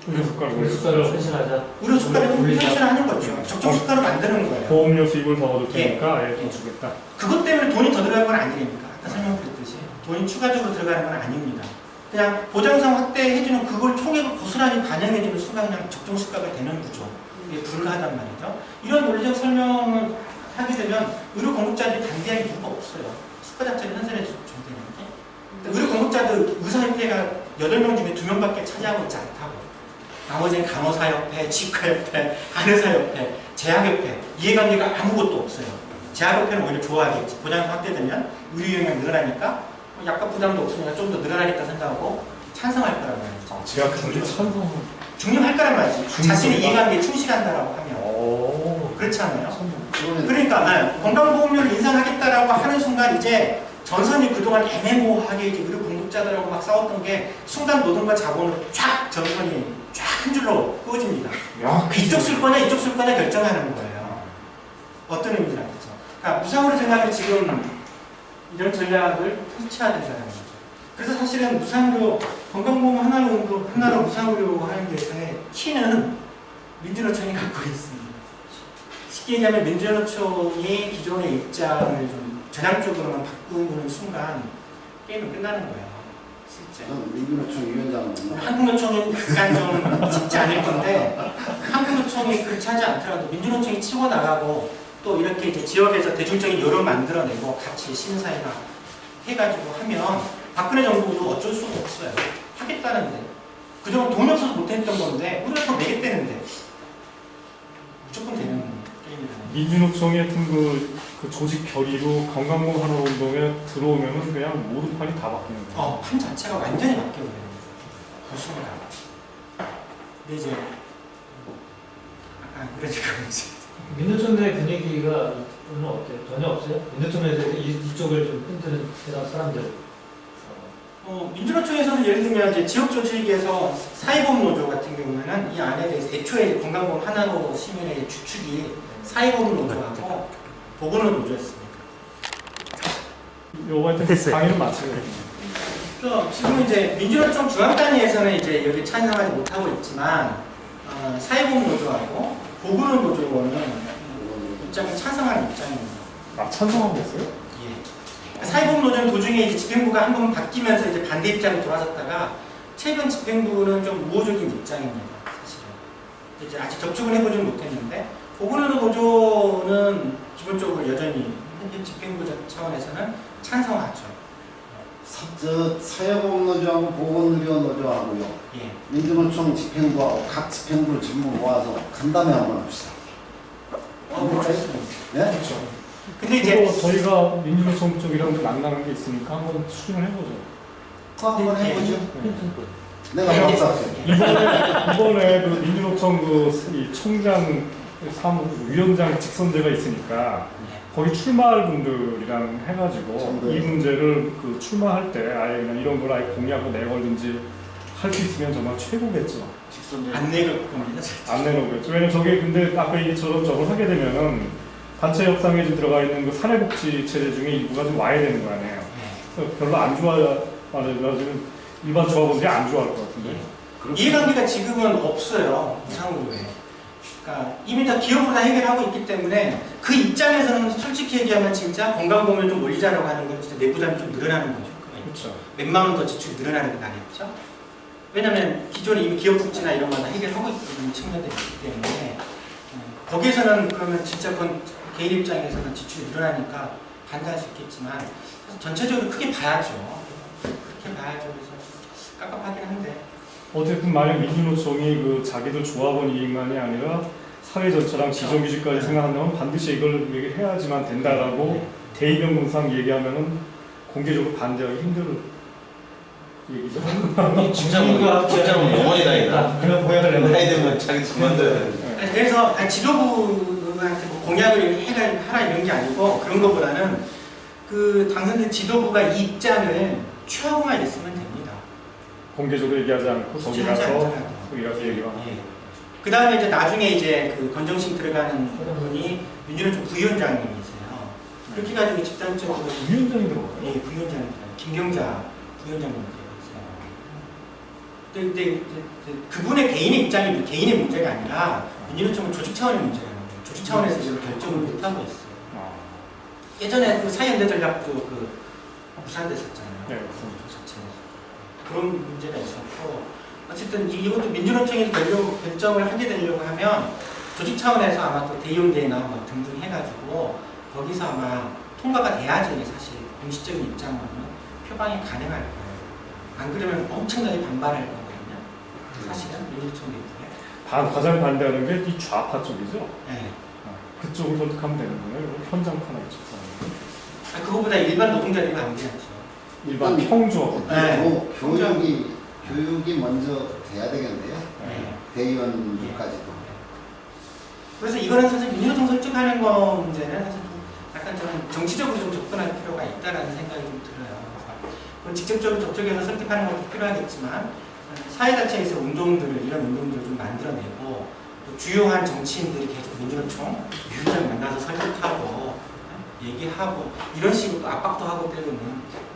의료 수가를 헌신하자. 의료 수가를 헌신하는 거죠. 적정 수가로 만드는 거예요. 보험료 수입을 더 얻을 테니까 예. 더 주겠다. 그것 때문에 돈이 더 들어가는 건 아니니까. 아까 설명드렸듯이 돈이 추가적으로 들어가는 건 아닙니다. 그냥 보장성 확대해주는 그걸 총액을 고스란히 반영해주는 순간 그냥 적정 수가가 되는 구조. 이게 불가하단 말이죠. 이런 논리적 설명을 하게 되면 의료 공급자들이 반대할 이유가 없어요. 수가 자체를 현선해 준다는데. 의료 공급자들 의사협회가 8명 중에 2명밖에 차지하고 있지 않다고. 나머지는 간호사협회, 치과협회, 간호사협회, 제약협회 이해관계가 아무것도 없어요. 제약협회는 오히려 좋아하겠지. 보장성 확대되면 의료 영향 늘어나니까 약간 부담도 없으니까 좀 더 늘어나겠다 생각하고 찬성할 거란 말이죠. 제약회사들이 찬성. 중립할 거란 말이지. 자신의 이해관계에 충실한다라고 하면. 그렇지 않나요? 그러니까 건강보험료를 인상하겠다라고 하는 순간 이제 전선이 그동안 애매모호하게 이제 의료 공급자들하고 막 싸웠던 게 순간 노동과 자본으로 쫙 전선이 쫙 한 줄로 그어집니다. 이쪽 쓸 거냐 이쪽 쓸 거냐 결정하는 거예요. 어떤 의미인지 알겠죠? 그러니까 무상으로 생각하면 지금 이런 전략을 펼쳐야 된다는 거죠. 그래서 사실은 무상으로 건강보험 하나로 무상으로 하는 데서의 키는 민주노총이 갖고 있습니다. 쉽게 얘기하면 민주노총이 기존의 입장을 좀 전향적으로만 바꾸는 순간 게임은 끝나는 거예요. 실제. 민주노총 위원장은 한국노총은 약간 좀 쉽지 않을 건데 한국노총이 그렇지 하지 않더라도 민주노총이 치고 나가고 또 이렇게 이제 지역에서 대중적인 여론 만들어내고 같이 시민사회가 해가지고 하면 박근혜 정부도 어쩔 수가 없어요. 하겠다는데. 그동안 돈이 없어서 못했던 건데 우리가 더 내겠다는데 무조건 되는 게임이다. 민주노총의 하여튼 그 조직 결의로 건강보험 하나 운동에 들어오면은 그냥 모든 판이 다 바뀌는 거예요. 판 자체가 완전히 바뀌어버려요. 그 순간. 근데 이제 약간 그러니까 이제 민노총 내 분위기가 오늘 어때요? 전혀 없어요? 민노총 내에서 이쪽을 좀 흔드는 사람들. 민주노총에서는 예를 들면 이제 지역 조직에서 사회보험 노조 같은 경우에는 이 안에 대해서 애초에 건강보험 하나로 시민의 주축이 사회보험 노조하고 보건의 노조였습니다. 요거 됐어요. 강의는 마쳐요. 지금 이제 민주노총 중앙단위에서는 이제 여기 찬성하지 못하고 있지만 사회보험 노조하고 보건의 노조는 입장을 찬성하는 입장입니다. 찬성하고 있어요? 사회보험 노조는 도중에 이제 집행부가 한 번 바뀌면서 이제 반대 입장으로 돌아섰다가 최근 집행부는 좀 우호적인 입장입니다. 사실은 이제 아직 접촉을 해보지는 못했는데 보건의 노조는 기본적으로 여전히 현재 집행부 차원에서는 찬성하죠. 저 사회보험노조하고 보건의료노조하고요. 예. 민주노총 집행부하고 각 집행부를 전부 모아서 간담회 한번 합시다. 네? 그렇죠. 근데 이제 그거 저희가 민주노총 쪽이랑 만나는 게 있으니까 한번 수준을 해보죠. 그거 한번 해보죠. 네. 내가 박사할게. 이번에 그 민주노총 이 총장 위원장 직선제가 있으니까 거기 출마할 분들이랑 해가지고 이 문제를 그 출마할 때 아예 그냥 이런 걸 아예 공약을 내걸든지 할 수 있으면 정말 최고겠죠. 안 내릴 겁니다. 안 내놓겠죠. 왜냐면 저게 근데 아까 얘기처럼 저걸 하게 되면은 단체 협상에 들어가 있는 그 사내복지 체제 중에 일부가 좀 와야 되는 거 아니에요. 그래서 별로 안 좋아가지고 일반 조합원들이 안 좋아할 것 같은데. 이해관계가 지금은 없어요. 이상으로에. 그러니까 이미 다 기업으로 다 해결하고 있기 때문에 그 입장에서는 솔직히 얘기하면 진짜 건강보험을 좀 올리자라고 하는 건 진짜 내부담이 좀 늘어나는 거죠. 그렇죠. 몇만 원 더 지출이 늘어나는 게 말이죠. 왜냐하면 기존에 이미 기업복지나 이런 거 다 해결하고 있는 측면들이 있기 때문에 거기에서는 그러면 진짜 그건 개인 입장에서는 지출이 늘어나니까 반대할 수 있겠지만 전체적으로 크게 봐야죠. 그렇게 봐야죠. 그래서 깝깝하긴 한데. 어쨌든 만약 민주노총이 그 자기들 조합원 이익만이 아니라 사회 전체랑 지정규직까지 생각한다면 반드시 이걸 얘기해야지만 된다라고 대의명분상 얘기하면은 공개적으로 반대하기 힘들 얘기죠. 진짜로 영원히 다니다. 그런 공약을 내고 나이 되면 자기 그만둬야 돼. 그래서 지도부한테 뭐 공약을 하라 이런 게 아니고 그런 것보다는 그 당선된 지도부가 이 입장을 취하고만 있으면 됩니다. 공개적으로 얘기하지 않고 거기 하지 가서 않더라도. 거기 가서 얘기가. 그 다음에 이제 나중에 이제 그 건정식 들어가는 분이 민주노총 부위원장님이세요. 그렇게 해가지고 집단적으로 위원장이 들어가요. 예, 부위원장 김경자 부위원장님이세요. 근데 그분의 개인의 입장이 개인의 문제가 아니라 민주노총은 조직 차원의 문제라는 거예요. 조직 차원에서 지금 결정을 못 하고 있어요. 예전에 그 사회연대 전략도 그 무산됐었잖아요. 네. 그런 문제가 있었고 어쨌든 이것도 민주노총에서 결정을 하게 되려고 하면 조직 차원에서 아마 또 대의원대회나 뭐 등등 해가지고 거기서 아마 통과가 돼야지 사실 공식적인 입장으로는 표방이 가능할 거예요. 안 그러면 엄청나게 반발할 거거든요. 사실은 민주노총 내부에. 가장 반대하는 게 이 좌파 쪽이죠. 네. 그쪽을 설득하면 되는 거예요. 현장파나 이쪽. 그거보다 일반 노동자들이 안 되죠. 일반 평조합. 네. 교육이 먼저 돼야 되겠네요. 네. 대의원까지도. 그래서 이거는 사실 민주노총 설득하는 거 문제는 사실 좀 약간 저는 정치적으로 좀 접근할 필요가 있다라는 생각이 좀 들어요. 그래서 직접적으로 저쪽에서 설득하는 것도 필요하겠지만 사회 자체에서 이런 운동들을 좀 만들어내고 또 주요한 정치인들이 계속 민주노총 위원장 만나서 설득하고 얘기하고 이런 식으로 또 압박도 하고 때리는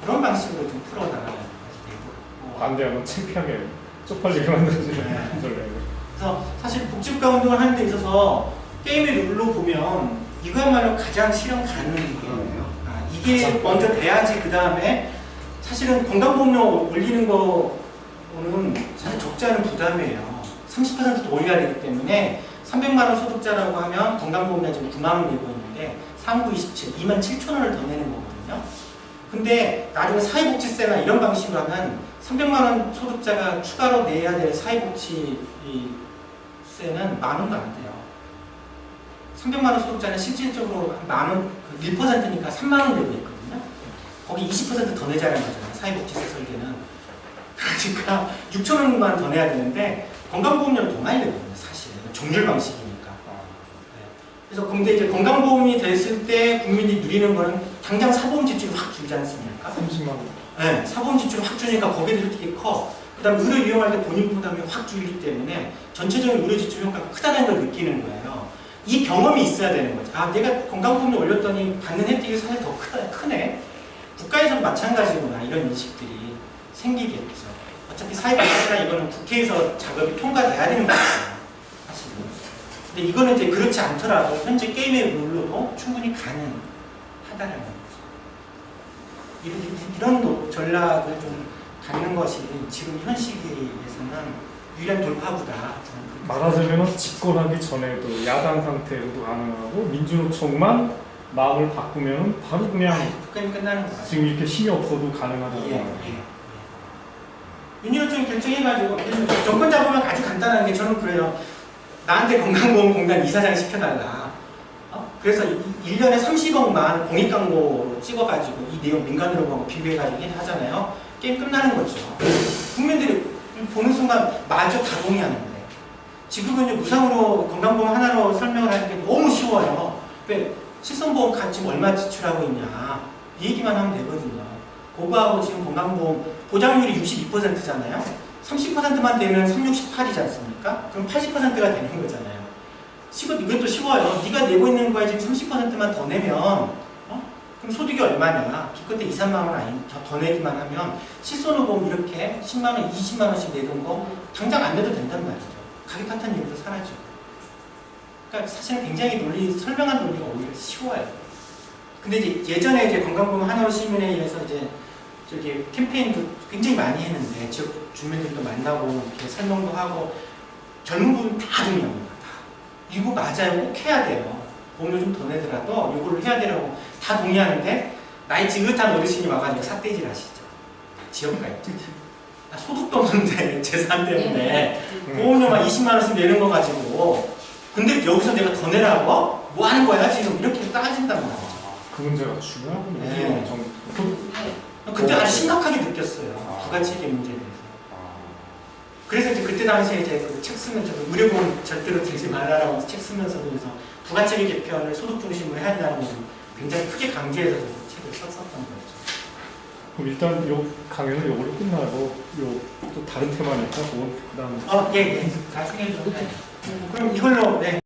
그런 방식으로 좀 풀어나가야 될 것 같고. 반대하면 창피하게 쪽팔리게 만들어지는 전략. 그래서 사실 복지국가 운동을 하는 데 있어서 게임의 룰로 보면 이거야말로 가장 실현 가능해요. 이게 먼저 돼야지 그 다음에 사실은 건강보험료 올리는 거는 사실 적지 않은 부담이에요. 30%도 올려야 되기 때문에 300만 원 소득자라고 하면 건강보험료 지금 9만 원 내고 있는데 39, 27, 2만 7천 원을 더 내는 거거든요. 근데 나중에 사회복지세나 이런 방식으로 하면 300만 원 소득자가 추가로 내야 될 사회복지세는 만 원도 안 돼요. 300만 원 소득자는 실질적으로 만 원, 1%니까 3만 원 내고 있거든요. 거기 20% 더 내자는 거잖아요. 사회복지세 설계는. 그러니까 6천 원만 더 내야 되는데 건강보험료를 더 많이 내거든요. 사실 정률 방식이니까. 그래서 근데 이제 건강보험이 됐을 때 국민이 누리는 거는 당장 사보험 지출이 확 줄지 않습니까? 30만 원. 네, 사보험 지출이 확 주니까 거기에 되게 커. 그 다음에 의료 이용할 때 본인 부담이 확 줄기 때문에 전체적인 의료 지출 효과가 크다는 걸 느끼는 거예요. 이 경험이 있어야 되는 거죠. 아, 내가 건강보험료 올렸더니 받는 혜택이 사실 더 크네. 국가에서는 마찬가지구나. 이런 인식들이 생기겠죠. 어차피 사회복지나 이거는 국회에서 작업이 통과돼야 되는 거죠. 사실은. 근데 이거는 이제 그렇지 않더라도 현재 게임의 룰로도 충분히 가능하다는 거죠. 이런 전략을 좀 갖는 것이 지금 현 시기에서는 유일한 돌파구다. 말하자면 집권하기 전에도 야당 상태로도 가능하고 민주노총만 마음을 바꾸면 바로 그냥 그냥 끝나는 거예요. 지금 이렇게 힘이 없어도 가능하다고 예, 봐요. 윤희로증 결정해가지고 정권 잡으면 아주 간단한 게 저는 그래요. 나한테 건강보험공단 이사장 시켜달라. 그래서 1년에 30억만 공익광고로 찍어가지고 이 내용 민간으로 보고 비교해가지고 하잖아요. 게임 끝나는 거죠. 국민들이 보는 순간 마저 다 동의하는 거예요. 지금은 무상으로 건강보험 하나로 설명을 하는 게 너무 쉬워요. 왜 실손보험 지금 얼마 지출하고 있냐 이 얘기만 하면 되거든요. 그거하고 지금 건강보험 보장률이 62%잖아요. 30%만 되면 368이지 않습니까? 그럼 80%가 되는 거잖아요. 이것도 쉬워요. 네가 내고 있는 거에 지금 30%만 더 내면 그럼 소득이 얼마냐? 기껏해 2, 3만 원 아닌 더 내기만 하면 실손보험 이렇게 10만 원, 20만 원씩 내던 거 당장 안 내도 된단 말이죠. 가격 같은 얘기도 사라지고. 그러니까 사실은 굉장히 설명한 논리가 오히려 쉬워요. 근데 이제 예전에 이제 건강보험 하나로 시민회의에서 이제 저기 캠페인도 굉장히 많이 했는데 지역 주민들도 만나고 이렇게 설명도 하고 젊은 분은 다 동의합니다. 이거 맞아요. 꼭 해야 돼요. 보험료 좀 더 내더라도 이거를 해야 되라고 다 동의하는데 나이 지긋한 어르신이 와가지고 삿대질 하시죠. 지역가요. 소득도 없는데 재산 때문에 보험료만 20만 원씩 내는 거 가지고 근데 여기서 내가 더 내라고? 뭐 하는 거야 지금? 이렇게 따진단 말이죠. 그 문제가 중요하군요. 네. 그때 아주 심각하게 느꼈어요. 부가체계 문제에 대해서. 그래서 이제 그때 당시에 이제 그 책 쓰면서 의료보험 절대로 들지 말라라고 책 쓰면서도 그래서 부가체계 개편을 소득 중심으로 해야 된다는 걸 굉장히 크게 강조해서 책을 썼었던 거죠. 그럼 일단 요 강연은 요걸로 끝나고 또 다른 테마니까 그건 그다음. 예. 나중에 좀. 그럼 이걸로 네.